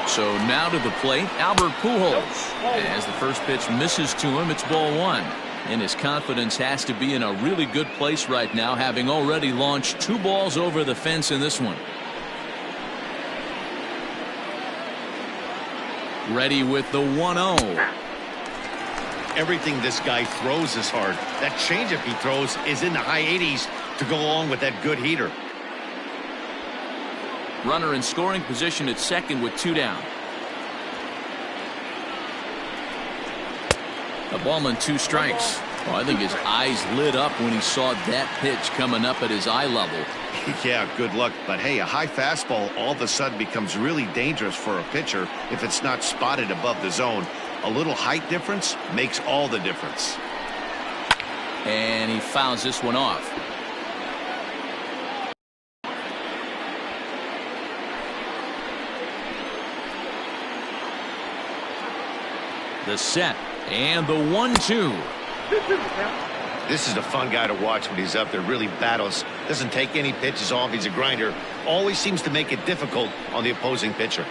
So now to the plate, Albert Pujols. As the first pitch misses to him, it's ball 1. And his confidence has to be in a really good place right now, having already launched 2 balls over the fence in this one. Ready with the 1-0. Everything this guy throws is hard. That changeup he throws is in the high 80s to go along with that good heater. Runner in scoring position at second with 2 down. A ballman, 2 strikes. Oh, I think his eyes lit up when he saw that pitch coming up at his eye level. Yeah, good luck. But hey, a high fastball all of a sudden becomes really dangerous for a pitcher if it's not spotted above the zone. A little height difference makes all the difference. And he fouls this one off. The set and the 1-2. This is a fun guy to watch when he's up there. Really battles. Doesn't take any pitches off. He's a grinder. Always seems to make it difficult on the opposing pitcher.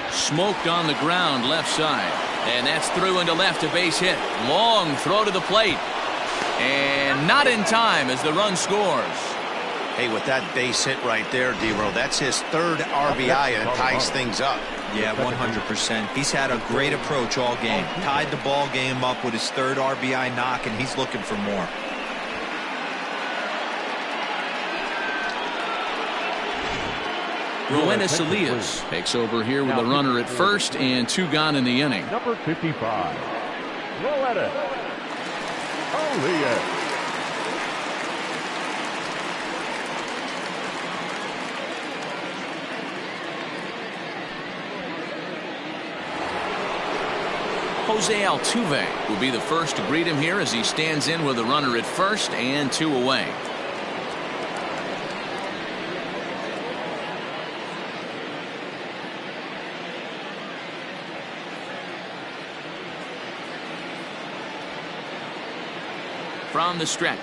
Smoked on the ground left side. And that's through into left, a base hit. Long throw to the plate. And not in time as the run scores. Hey, with that base hit right there, D-Row, that's his 3rd RBI and ties things up. Yeah, 100%. He's had a great approach all game. Tied the ball game up with his 3rd RBI knock, and he's looking for more. Rowena Salias takes over here with a runner at first and 2 gone in the inning. Number 55, Throw at it. Only Jose Altuve will be the first to greet him here as he stands in with a runner at first and 2 away. From the stretch.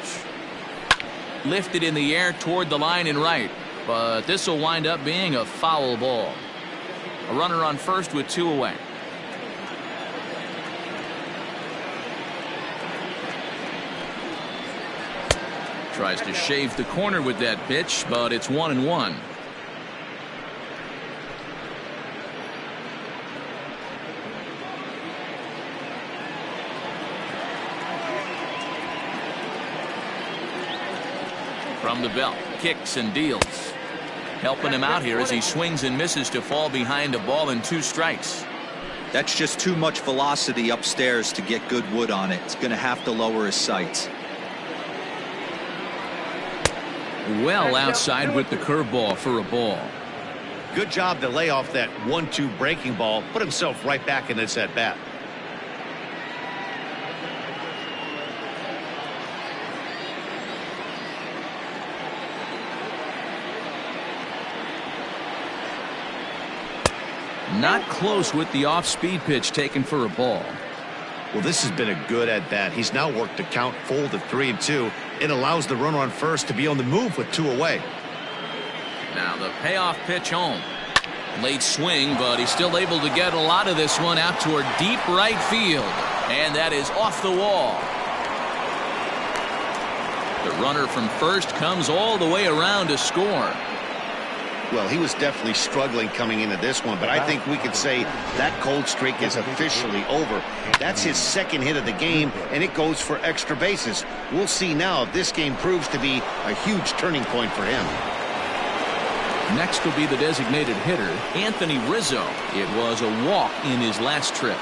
Lifted in the air toward the line and right, but this will wind up being a foul ball. A runner on first with 2 away. Tries to shave the corner with that pitch, but it's 1-1. From the belt, kicks and deals. Helping him out here as he swings and misses to fall behind a ball and 2 strikes. That's just too much velocity upstairs to get good wood on it. It's going to have to lower his sights. Well outside with the curveball for a ball. Good job to lay off that 1-2 breaking ball. Put himself right back in this at bat. Not close with the off-speed pitch taken for a ball. Well, this has been a good at-bat. He's now worked the count full to 3-2. It allows the runner on first to be on the move with 2 away. Now the payoff pitch home. Late swing, but he's still able to get a lot of this one out toward deep right field. And that is off the wall. The runner from first comes all the way around to score. Well, he was definitely struggling coming into this one, but I think we could say that cold streak is officially over. That's his second hit of the game, and it goes for extra bases. We'll see now if this game proves to be a huge turning point for him. Next will be the designated hitter, Anthony Rizzo. It was a walk in his last trip.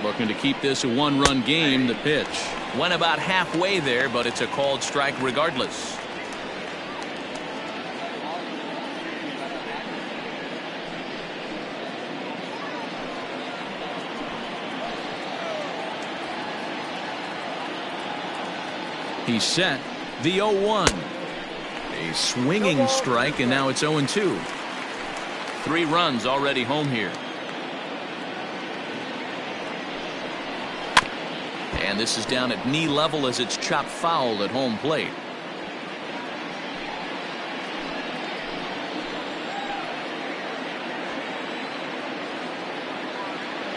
Looking to keep this a 1-run game. The pitch went about halfway there, but it's a called strike regardless. He's set. The 0-1. A swinging strike, and now it's 0-2. 3 runs already home here. And this is down at knee level as it's chopped foul at home plate.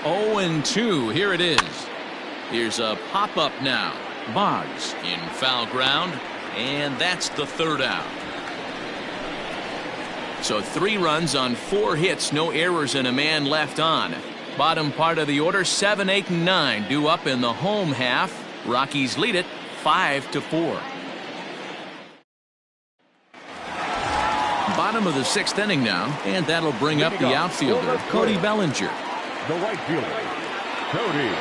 Oh, and 2. Here it is. Here's a pop-up now. Boggs in foul ground, and that's the 3rd out. So 3 runs on 4 hits, no errors, and a man left on. Bottom part of the order, 7, 8, and 9 due up in the home half. Rockies lead it 5-4. Bottom of the 6th inning now, and that'll bring up the outfielder, Cody Bellinger. The right fielder, Cody.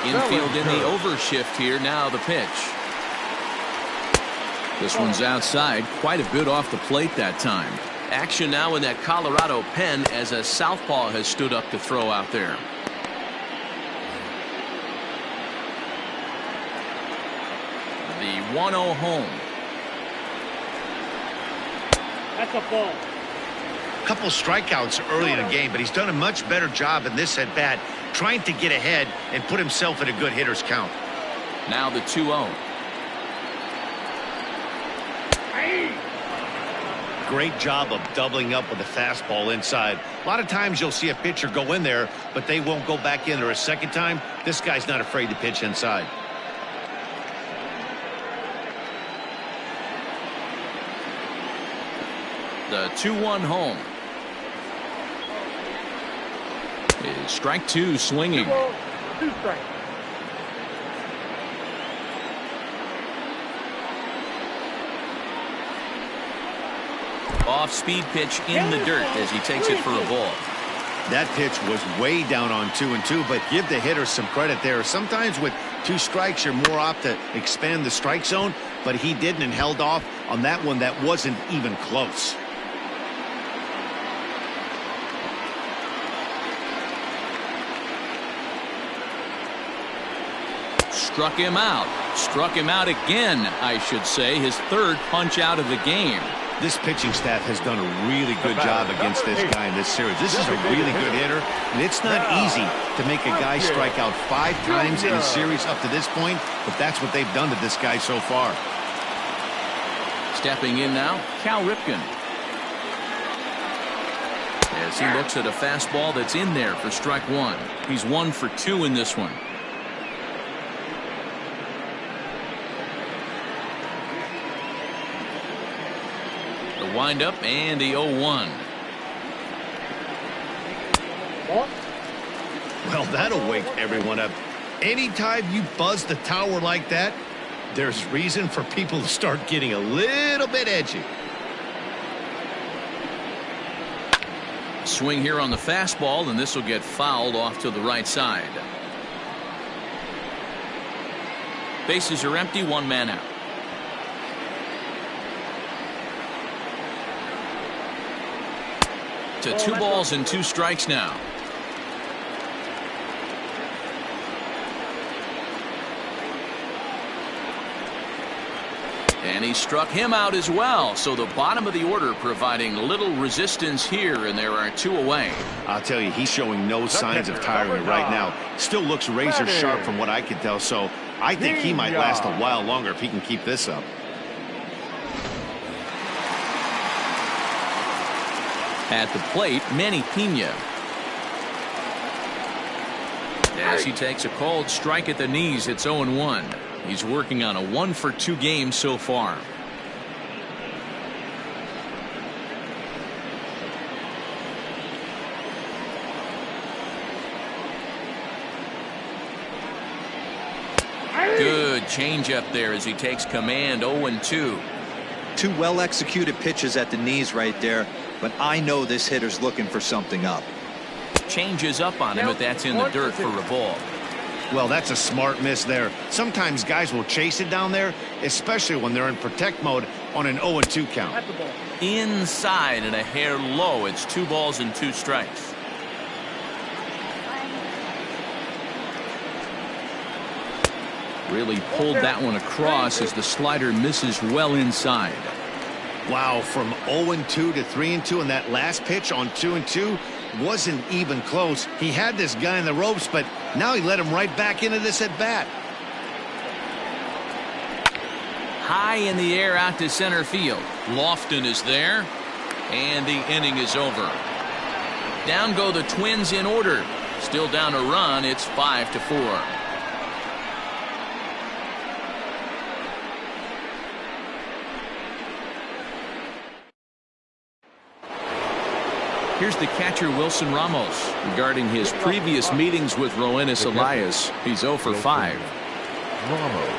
Infield in the overshift here. Now the pitch. This one's outside, quite a bit off the plate that time. Action now in that Colorado pen as a southpaw has stood up to throw out there. The 1-0 home. That's a ball. Couple strikeouts early in the game, but he's done a much better job in this at bat, trying to get ahead and put himself in a good hitter's count. Now the 2-0. Great job of doubling up with a fastball inside. A lot of times you'll see a pitcher go in there, but they won't go back in there a second time. This guy's not afraid to pitch inside. The 2-1 home. Is strike two swinging. 2 strikes. Off-speed pitch in the dirt as he takes it for a ball. That pitch was way down on 2-2, but give the hitter some credit there. Sometimes with 2 strikes, you're more apt to expand the strike zone, but he didn't and held off on that one that wasn't even close. Struck him out. Struck him out again, I should say. His third punch out of the game. This pitching staff has done a really good job against this guy in this series. This is a really good hitter, and it's not easy to make a guy strike out 5 times in a series up to this point, but that's what they've done to this guy so far. Stepping in now, Cal Ripken. As he looks at a fastball that's in there for strike one. He's 1 for 2 in this one. The windup and the 0-1. Well, that'll wake everyone up. Anytime you buzz the tower like that, there's reason for people to start getting a little bit edgy. Swing here on the fastball, and this will get fouled off to the right side. Bases are empty, 1 man out. To 2 balls and 2 strikes now. And he struck him out as well. So the bottom of the order providing little resistance here, and there are 2 away. I'll tell you, he's showing no signs of tiring right now. Still looks razor sharp from what I can tell, so I think he might last a while longer if he can keep this up. At the plate, Manny Pena. As he takes a called strike at the knees, it's 0-1. He's working on a 1 for 2 game so far. Good changeup there as he takes command. 0-2. 2 well-executed pitches at the knees right there, but I know this hitter's looking for something up. Changes up on him, but that's in the dirt for a ball. Well, that's a smart miss there. Sometimes guys will chase it down there, especially when they're in protect mode on an 0-2 count. Inside and a hair low. It's 2 balls and 2 strikes. Really pulled that one across as the slider misses well inside. Wow, from 0-2 to 3-2, and that last pitch on 2-2 wasn't even close. He had this guy in the ropes, but now he let him right back into this at bat. High in the air out to center field. Lofton is there, and the inning is over. Down go the Twins in order. Still down a run. It's 5-4. Here's the catcher, Wilson Ramos. Regarding his previous meetings with Roenis Elias, he's 0 for 5. Ramos.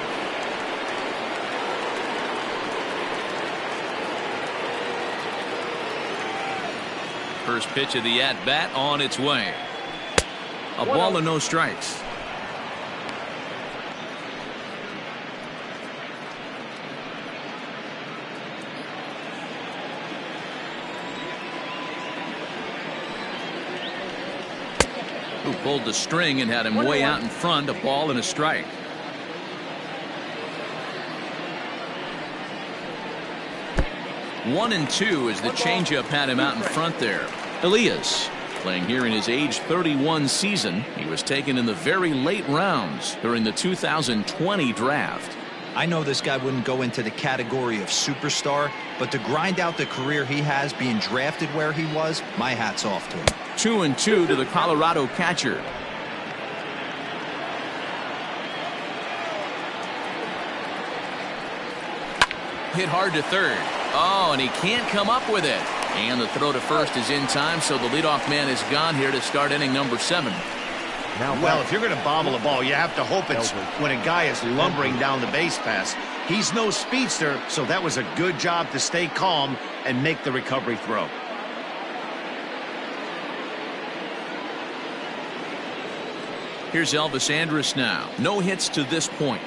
First pitch of the at-bat on its way. A ball and no strikes. Who pulled the string and had him way out in front. A ball and a strike. One and 2 as the changeup had him out in front there. Elias playing here in his age 31 season. He was taken in the very late rounds during the 2020 draft. I know this guy wouldn't go into the category of superstar, but to grind out the career he has being drafted where he was, my hat's off to him. 2-2 to the Colorado catcher. Hit hard to third. Oh, and he can't come up with it. And the throw to first is in time, so the leadoff man is gone here to start inning number 7. Well, if you're going to bobble a ball, you have to hope it's when a guy is lumbering down the base pass. He's no speedster, so that was a good job to stay calm and make the recovery throw. Here's Elvis Andrus now. No hits to this point.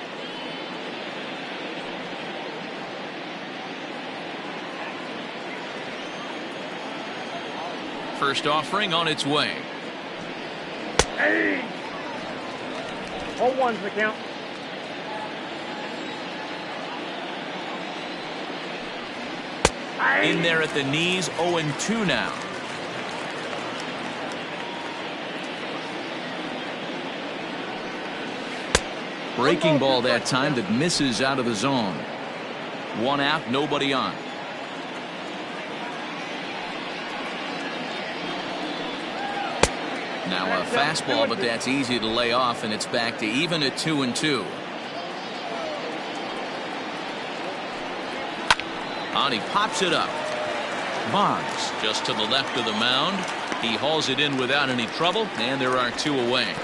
First offering on its way. Hey! 0-1's the count. In there at the knees, 0-2 now. Breaking ball that time that misses out of the zone. 1 out, nobody on. Now a fastball, but that's easy to lay off, and it's back to even at 2-2. On, he pops it up. Bonds just to the left of the mound. He hauls it in without any trouble, and there are 2 away.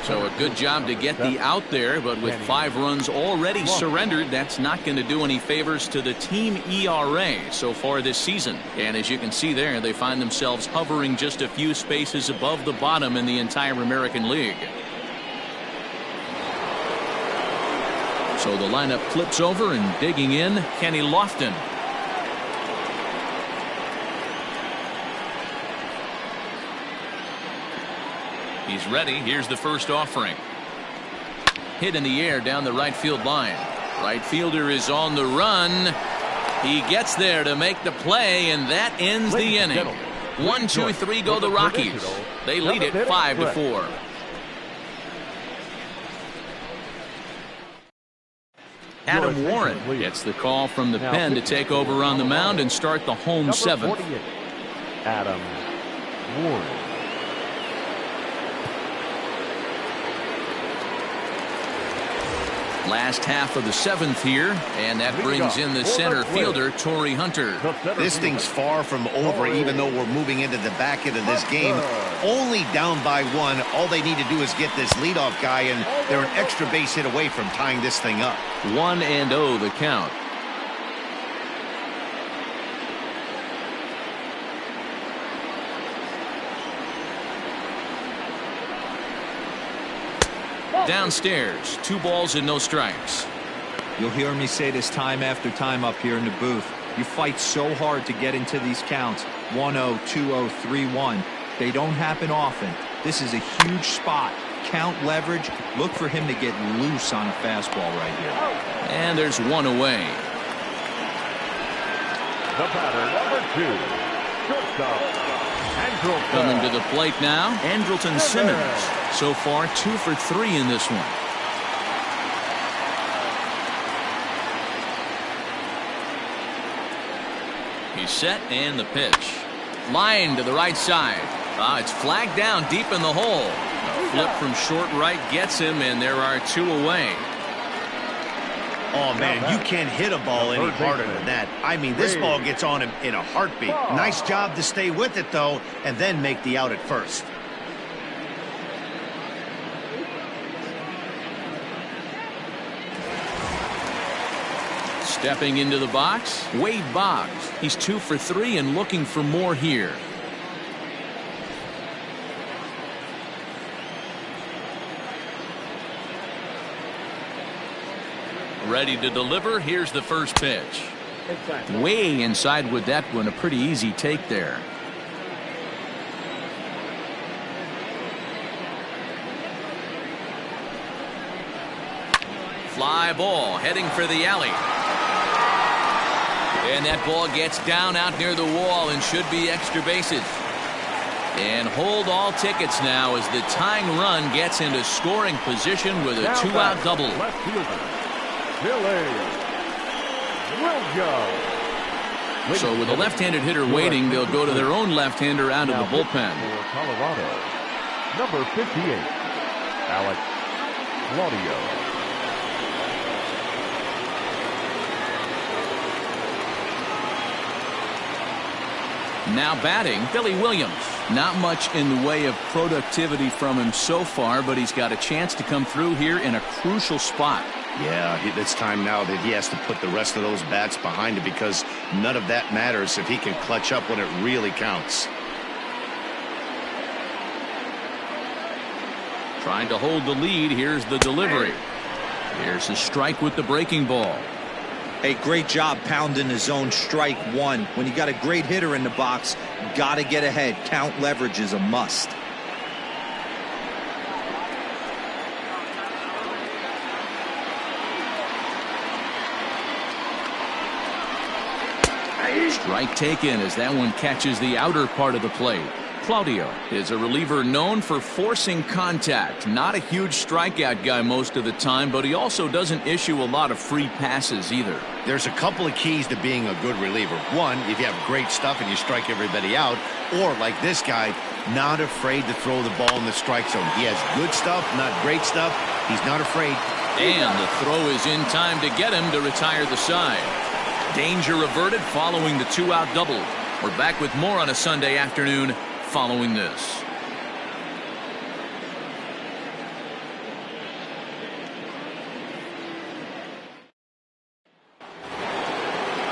So a good job to get the out there, but with 5 runs already surrendered, that's not going to do any favors to the team ERA so far this season. And as you can see there, they find themselves hovering just a few spaces above the bottom in the entire American League. So the lineup flips over, and digging in, Kenny Lofton. He's ready. Here's the first offering. Hit in the air down the right field line. Right fielder is on the run. He gets there to make the play, and that ends the inning. 1, 2, 3 go the Rockies. They lead it 5-4. Adam Warren gets the call from the pen to take over on the mound and start the home 7th. Adam Warren. Last half of the 7th here, and that brings in the center fielder, Torrey Hunter. This thing's far from over, even though we're moving into the back end of this game. Only down by 1. All they need to do is get this leadoff guy, and they're an extra base hit away from tying this thing up. 1-0 the count. Downstairs, 2 balls and no strikes. You'll hear me say this time after time up here in the booth. You fight so hard to get into these counts. 1-0, 2-0, 3-1. They don't happen often. This is a huge spot. Count leverage. Look for him to get loose on a fastball right here. And there's 1 away. The batter, number 2, shortstop. Coming to the plate now, Andrelton Simmons. So far, 2 for 3 in this one. He's set, and the pitch. Line to the right side. It's flagged down deep in the hole. A flip from short right gets him, and there are 2 away. Oh, man, you can't hit a ball any harder than that. I mean, this ball gets on him in a heartbeat. Nice job to stay with it, though, and then make the out at first. Stepping into the box, Wade Boggs. He's 2 for 3 and looking for more here. Ready to deliver. Here's the first pitch. Way inside with that one. A pretty easy take there. Fly ball heading for the alley. And that ball gets down out near the wall and should be extra bases. And hold all tickets now as the tying run gets into scoring position with a 2-out double. Left fielder, Billy Williams. So with a left-handed hitter waiting, they'll go to their own left-hander out of the bullpen. For Colorado, number 58, Alex Claudio. Now batting, Billy Williams. Not much in the way of productivity from him so far, but he's got a chance to come through here in a crucial spot. Yeah, it's time now that he has to put the rest of those bats behind him, because none of that matters if he can clutch up when it really counts. Trying to hold the lead. Here's the delivery. Here's a strike with the breaking ball. Hey, great job pounding the zone. Strike one. When you got a great hitter in the box, got to get ahead. Count leverage is a must. Strike taken as that one catches the outer part of the plate. Claudio is a reliever known for forcing contact. Not a huge strikeout guy most of the time, but he also doesn't issue a lot of free passes either. There's a couple of keys to being a good reliever. One, if you have great stuff and you strike everybody out, or like this guy, not afraid to throw the ball in the strike zone. He has good stuff, not great stuff. He's not afraid. And the throw is in time to get him to retire the side. Danger averted following the 2-out double. We're back with more on a Sunday afternoon following this.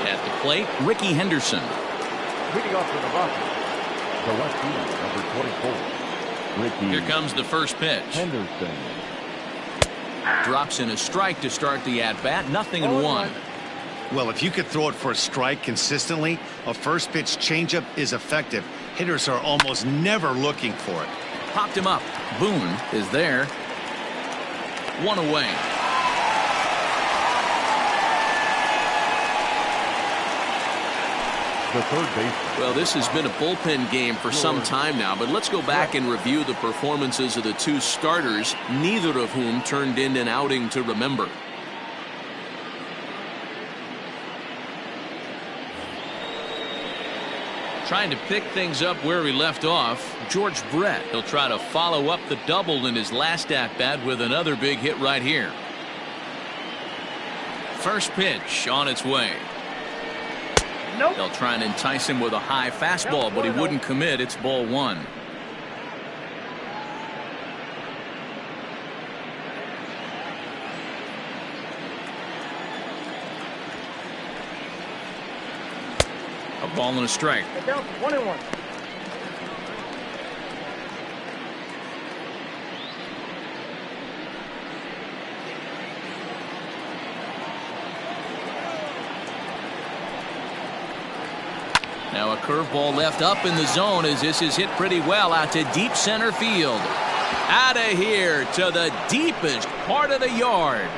At the plate, Ricky Henderson. Leading off to the box, the left fielder, number 24, Ricky. Here comes the first pitch. Henderson. Drops in a strike to start the at-bat. 0-1. Well, if you could throw it for a strike consistently, a first pitch changeup is effective. Hitters are almost never looking for it. Popped him up. Boone is there. One away. The third baseman. Well, this has been a bullpen game for some time now, but let's go back and review the performances of the two starters, neither of whom turned in an outing to remember. Trying to pick things up where he left off, George Brett. He'll try to follow up the double in his last at-bat with another big hit right here. First pitch on its way. Nope. They'll try and entice him with a high fastball, but he wouldn't commit. It's ball one. A ball and a strike. Down 1-1. Now a curveball left up in the zone as this is hit pretty well out to deep center field. Out of here to the deepest part of the yard.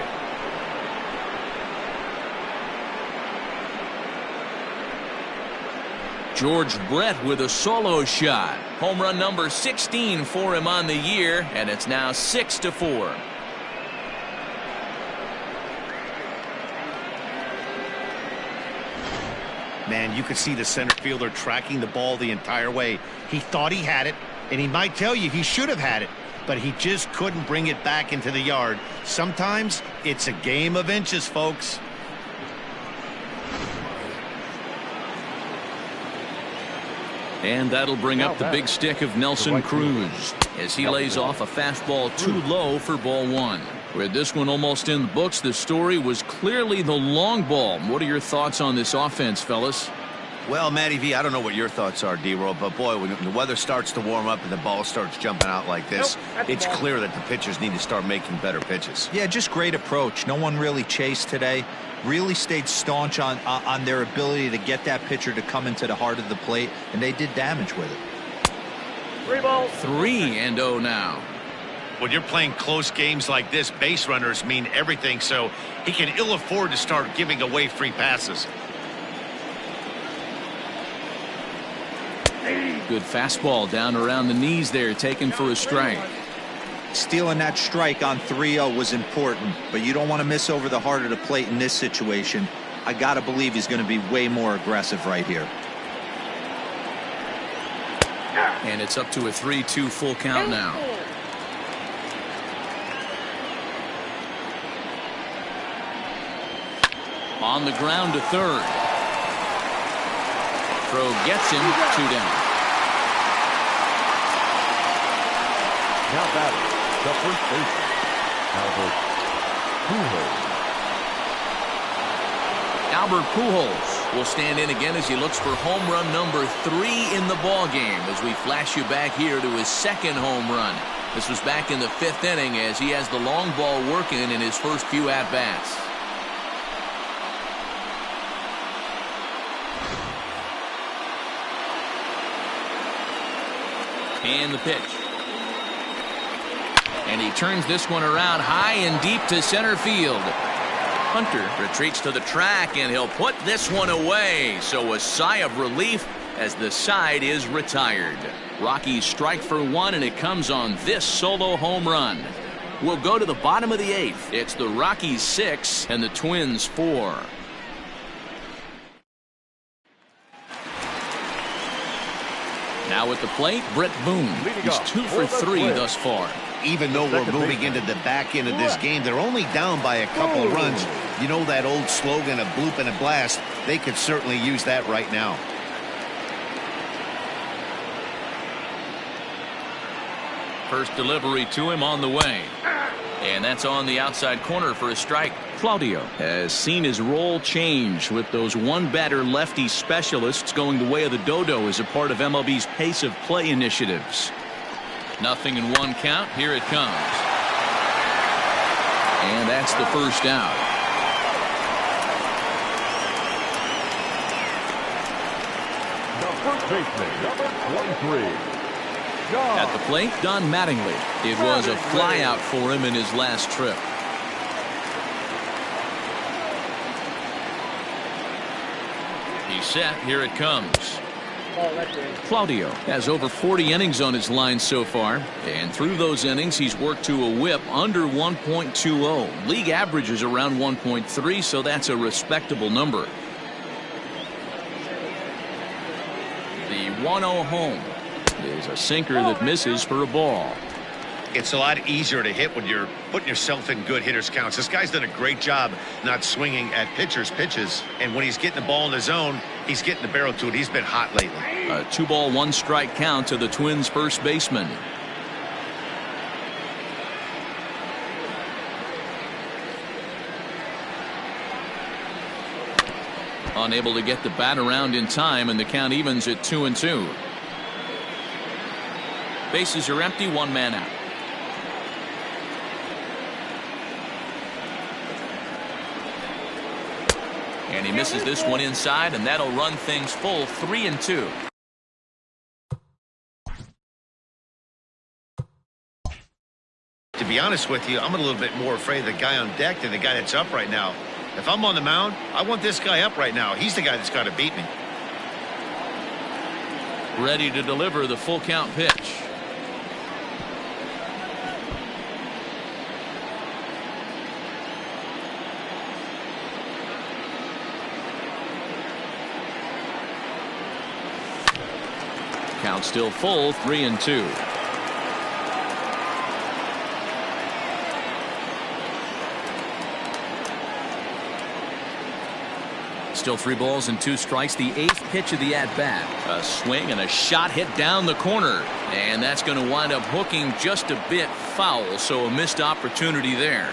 George Brett with a solo shot. Home run number 16 for him on the year, and it's now 6-4. Man, you could see the center fielder tracking the ball the entire way. He thought he had it, and he might tell you he should have had it, but he just couldn't bring it back into the yard. Sometimes it's a game of inches, folks. And that'll bring up the big stick of Nelson Cruz as he lays off a fastball too low for ball one. With this one almost in the books, the story was clearly the long ball. What are your thoughts on this offense, fellas? Well, Matty V, I don't know what your thoughts are, D-Roll, but boy, when the weather starts to warm up and the ball starts jumping out like this, it's clear that the pitchers need to start making better pitches. Yeah, just great approach. No one really chased today. Really stayed staunch on their ability to get that pitcher to come into the heart of the plate, and they did damage with it. 3 balls. 3-0 now. When you're playing close games like this, base runners mean everything, so he can ill afford to start giving away free passes. Good fastball down around the knees there, taken for a strike. Stealing that strike on 3-0 was important, but you don't want to miss over the heart of the plate in this situation. I got to believe he's going to be way more aggressive right here. And it's up to a 3-2 full count now. On the ground to third. Throw gets him 2 down. Now batting, the first baseman, Albert Pujols. Albert Pujols will stand in again as he looks for home run number 3 in the ball game as we flash you back here to his second home run. This was back in the 5th inning as he has the long ball working in his first few at-bats. And the pitch. And he turns this one around high and deep to center field. Hunter retreats to the track, and he'll put this one away. So a sigh of relief as the side is retired. Rockies strike for 1, and it comes on this solo home run. We'll go to the bottom of the 8th. It's the Rockies 6 and the Twins 4. Now at the plate, Brett Boone. He's 2 for 3 thus far. Even though we're moving into the back end of this game, they're only down by a couple of runs. You know that old slogan, a bloop and a blast? They could certainly use that right now. First delivery to him on the way. And that's on the outside corner for a strike. Claudio has seen his role change with those one-batter lefty specialists going the way of the dodo as a part of MLB's pace of play initiatives. 0-1 count. Here it comes. And that's the first out. The first baseman, number 23. At the plate, Don Mattingly. It was a flyout for him in his last trip. He's set. Here it comes. Claudio has over 40 innings on his line so far, and through those innings he's worked to a whip under 1.20. League average is around 1.3, so that's a respectable number. The 1-0 home is a sinker that misses for a ball. It's a lot easier to hit when you're putting yourself in good hitters counts. This guy's done a great job not swinging at pitchers' pitches, and when he's getting the ball in the zone, he's getting the barrel to it. He's been hot lately. A 2-ball, 1-strike count to the Twins' first baseman. Unable to get the bat around in time, and the count evens at 2-2. Bases are empty, 1 man out. And he misses this one inside, and that'll run things full 3-2. To be honest with you, I'm a little bit more afraid of the guy on deck than the guy that's up right now. If I'm on the mound, I want this guy up right now. He's the guy that's got to beat me. Ready to deliver the full count pitch. Count still full, 3-2. Still 3 balls and 2 strikes. The 8th pitch of the at-bat. A swing and a shot hit down the corner. And that's going to wind up hooking just a bit foul, so a missed opportunity there.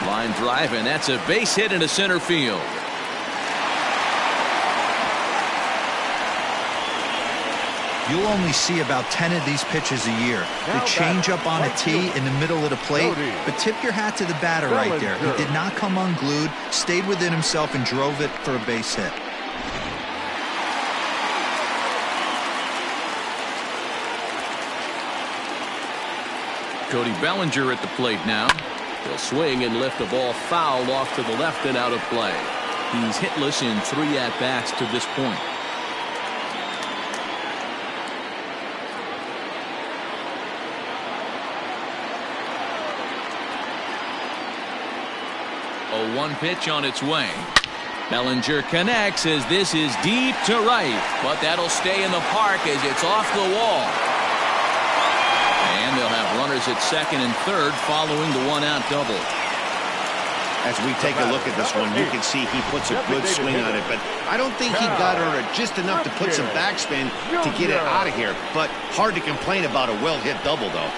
Line drive, and that's a base hit into center field. You'll only see about 10 of these pitches a year. The changeup on a tee in the middle of the plate, but tip your hat to the batter right there. He did not come unglued, stayed within himself, and drove it for a base hit. Cody Bellinger at the plate now. He'll swing and lift the ball foul off to the left and out of play. He's hitless in 3 at-bats to this point. A 1 pitch on its way. Bellinger connects as this is deep to right, but that'll stay in the park as it's off the wall. And they'll have runners runners at second and third following the one-out double. As we take a look at this one, you can see he puts a good swing on it, but I don't think he got her just enough to put some backspin to get it out of here. But hard to complain about a well-hit double, though.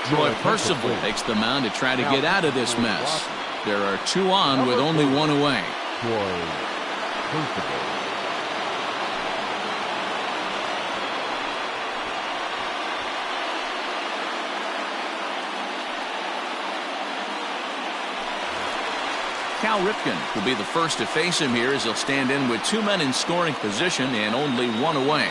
Troy Percival takes the mound to try to get out of this mess. There are 2 on with only 1 away. Troy Percival. Cal Ripken will be the first to face him here as he'll stand in with 2 men in scoring position and only 1 away.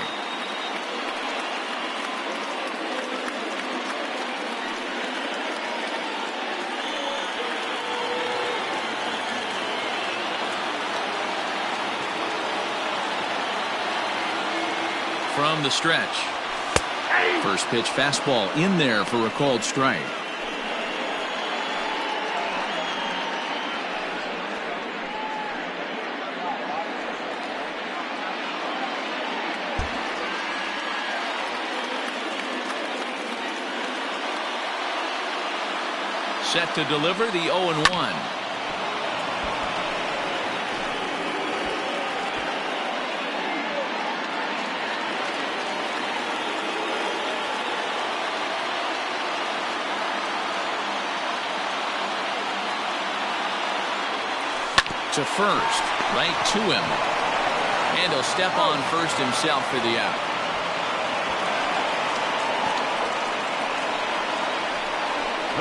From the stretch. First pitch fastball in there for a called strike. Set to deliver the 0-1. To first, right to him. And he'll step on first himself for the out.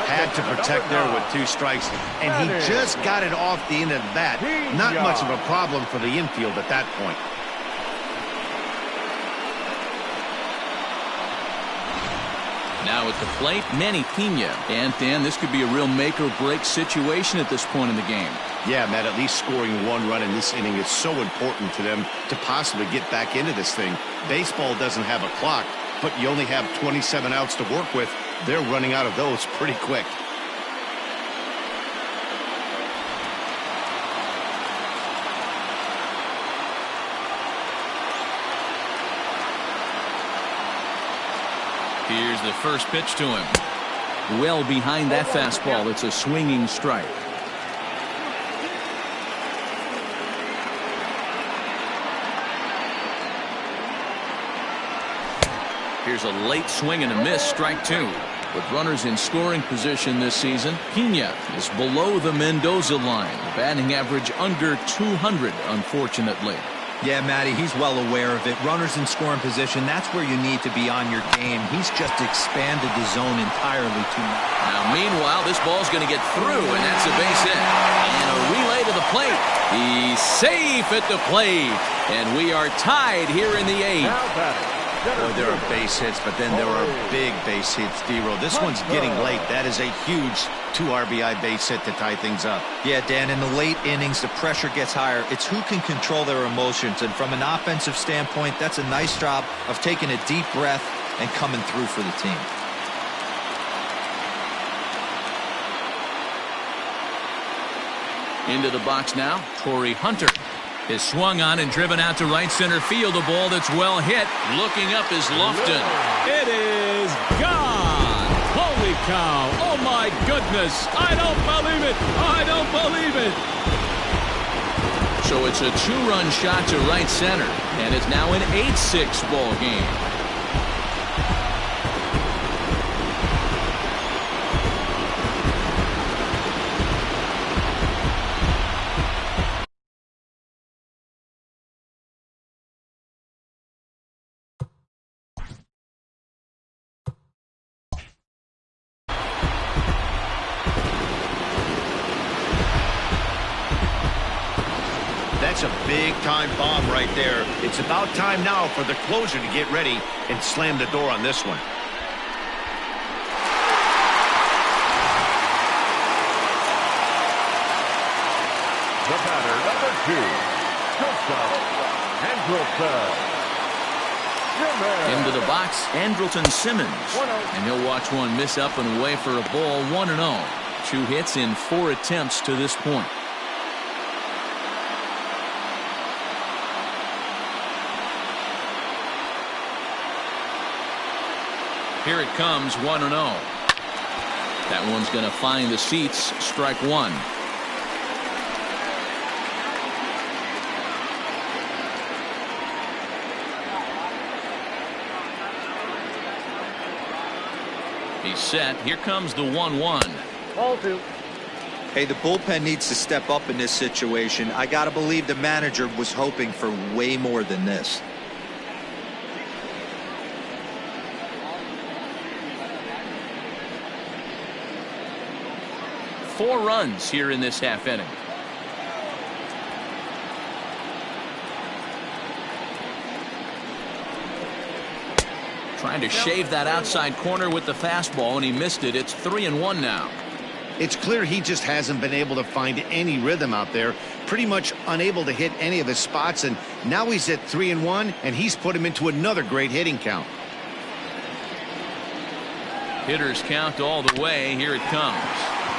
Had to protect there with 2 strikes, and he just got it off the end of the bat. Not much of a problem for the infield at that point. Now at the plate, Manny Pena. And Dan, this could be a real make-or-break situation at this point in the game. Yeah, Matt, at least scoring 1 run in this inning is so important to them to possibly get back into this thing. Baseball doesn't have a clock, but you only have 27 outs to work with. They're running out of those pretty quick. Here's the first pitch to him. Well behind that fastball. It's a swinging strike. Here's a late swing and a miss, strike 2. With runners in scoring position this season, Pena is below the Mendoza line. Batting average under 200, unfortunately. Yeah, Matty, he's well aware of it. Runners in scoring position, that's where you need to be on your game. He's just expanded the zone entirely too much. Now, meanwhile, this ball's going to get through, and that's a base hit. And a relay to the plate. He's safe at the plate. And we are tied here in the 8th. Boy, there are base hits, but then there are big base hits, D-Roll. This one's getting late. That is a huge 2 RBI base hit to tie things up. Yeah, Dan, in the late innings, the pressure gets higher. It's who can control their emotions. And from an offensive standpoint, that's a nice job of taking a deep breath and coming through for the team. Into the box now, Torrey Hunter is swung on and driven out to right center field. A ball that's well hit. Looking up is Lofton. It is gone. Holy cow. Oh, my goodness. I don't believe it. I don't believe it. So it's a 2-run shot to right center. And it's now an 8-6 ball game. That's a big-time bomb right there. It's about time now for the closer to get ready and slam the door on this one. The batter, number 2, Andrelton. Into the box, Andrelton Simmons. And he'll watch one miss up and away for a ball, 1-0. 2 hits in 4 attempts to this point. Here it comes, 1-0. That one's going to find the seats, strike one. He's set. Here comes the 1-1. Ball two. Hey, the bullpen needs to step up in this situation. I got to believe the manager was hoping for way more than this. Four runs here in this half inning. Trying to shave that outside corner with the fastball, and he missed it. It's 3-1 now. It's clear he just hasn't been able to find any rhythm out there. Pretty much unable to hit any of his spots, and now he's at 3-1, and he's put him into another great hitting count. Hitters count all the way. Here it comes.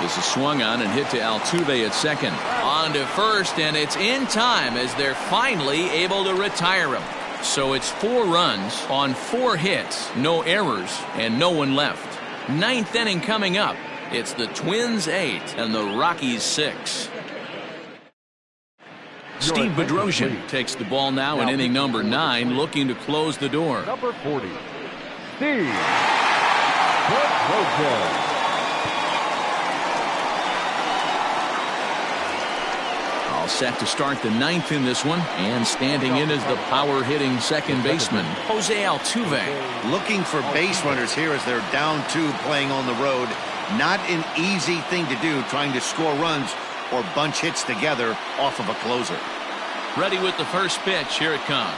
This is swung on and hit to Altuve at second. On to first, and it's in time as they're finally able to retire him. So it's 4 runs on 4 hits, no errors, and no one left. 9th inning coming up. It's the Twins 8 and the Rockies 6. Steve Bedrosian takes the ball now in inning number 9, looking to close the door. Number 40, Steve Bedrosian. All set to start the 9th in this one, and standing in is the power-hitting second baseman, Jose Altuve. Looking for base runners here as they're down 2 playing on the road. Not an easy thing to do, trying to score runs or bunch hits together off of a closer. Ready with the first pitch. Here it comes.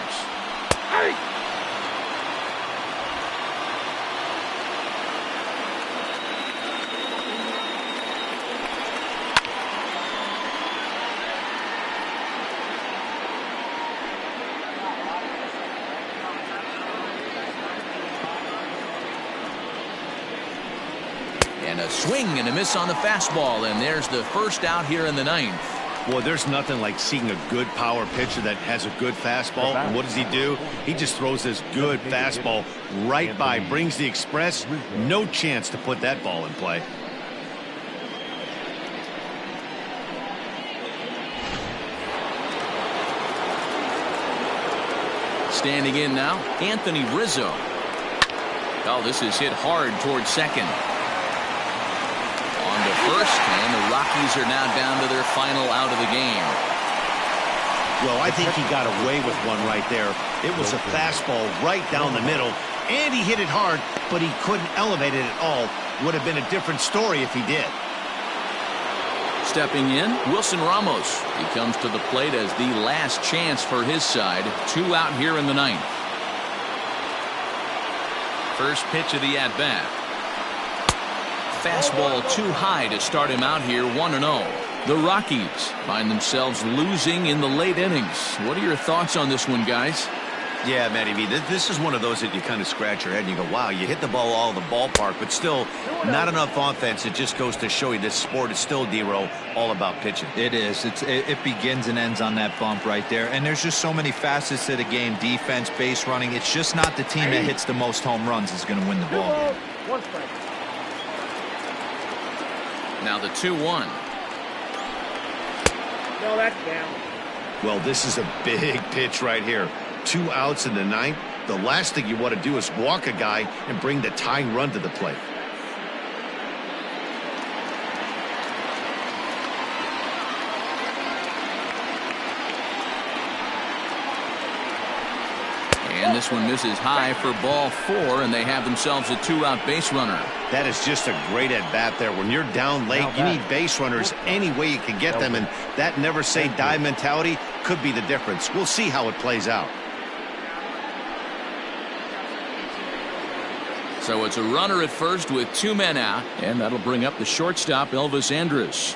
And a swing and a miss on the fastball, and there's the first out here in the 9th. Boy, there's nothing like seeing a good power pitcher that has a good fastball. And what does he do? He just throws this good fastball right by, brings the express. No chance to put that ball in play. Standing in now, Anthony Rizzo. Oh, this is hit hard towards second. On to first, and the Rockies are now down to their final out of the game. Well, I think he got away with one right there. It was a fastball right down the middle, and he hit it hard, but he couldn't elevate it at all. Would have been a different story if he did. Stepping in, Wilson Ramos. He comes to the plate as the last chance for his side. 2 out here in the 9th. First pitch of the at-bat. Fastball too high to start him out here, 1-0. The Rockies find themselves losing in the late innings. What are your thoughts on this one, guys? Yeah, Matty B, this is one of those that you kind of scratch your head and you go, wow, you hit the ball all the ballpark, but still not enough offense. It just goes to show you this sport is still, D-Row, all about pitching. It is. It begins and ends on that bump right there. And there's just so many facets to the game. Defense, base running. It's just not the team that hits the most home runs is going to win the ball game. 1 strike. Now the 2-1. No, that's down. Well, this is a big pitch right here. 2 outs in the 9th. The last thing you want to do is walk a guy and bring the tying run to the plate. And this one misses high for ball 4, and they have themselves a 2-out base runner. That is just a great at-bat there. When you're down late, you need base runners any way you can get them, and that never-say-die mentality could be the difference. We'll see how it plays out. So it's a runner at first with 2 men out, and that'll bring up the shortstop, Elvis Andrus.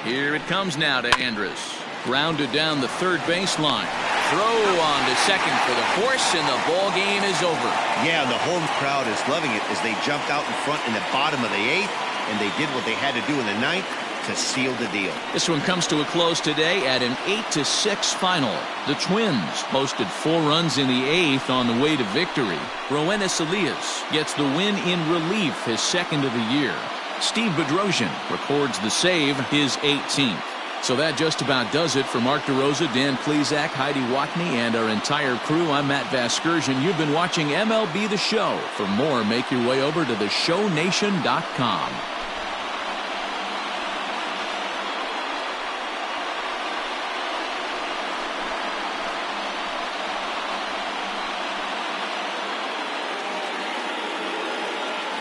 Here it comes now to Andrus. Grounded down the third baseline. Throw on to second for the force, and the ball game is over. Yeah, the home crowd is loving it as they jumped out in front in the bottom of the 8th, and they did what they had to do in the 9th. to seal the deal. This one comes to a close today at an 8-6 final. The Twins posted 4 runs in the 8th on the way to victory. Roenis Elias gets the win in relief, his 2nd of the year. Steve Bedrosian records the save, his 18th. So that just about does it for Mark DeRosa, Dan Plesac, Heidi Watney, and our entire crew. I'm Matt Vasgersian. You've been watching MLB The Show. For more, make your way over to theshownation.com.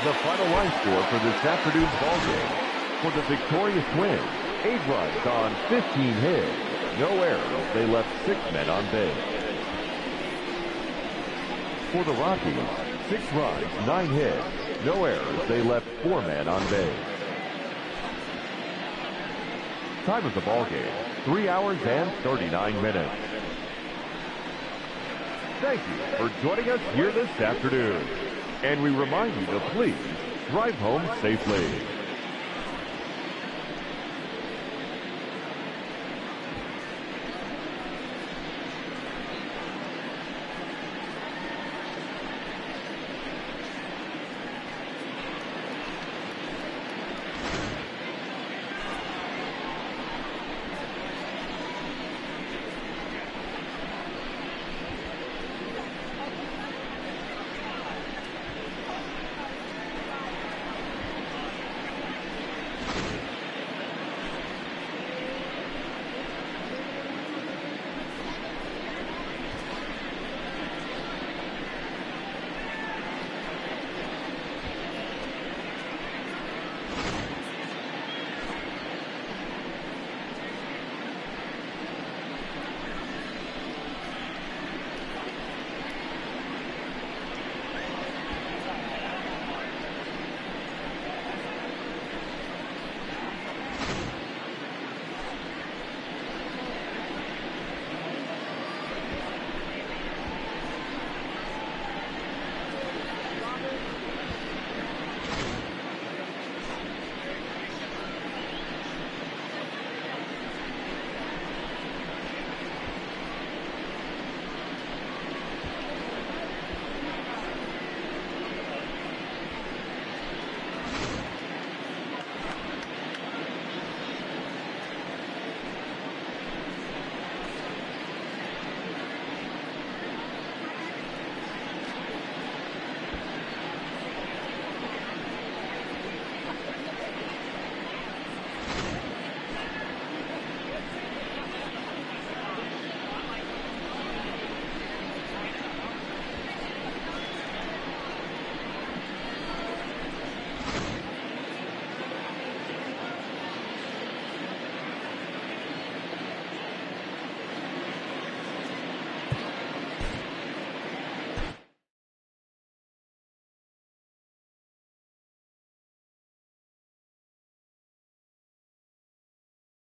The final line score for this afternoon's ballgame. For the victorious Twins, 8 runs on 15 hits. No errors. They left 6 men on base. For the Rockies, 6 runs, 9 hits. No errors. They left 4 men on base. Time of the ballgame, 3 hours and 39 minutes. Thank you for joining us here this afternoon. And we remind you to please drive home safely.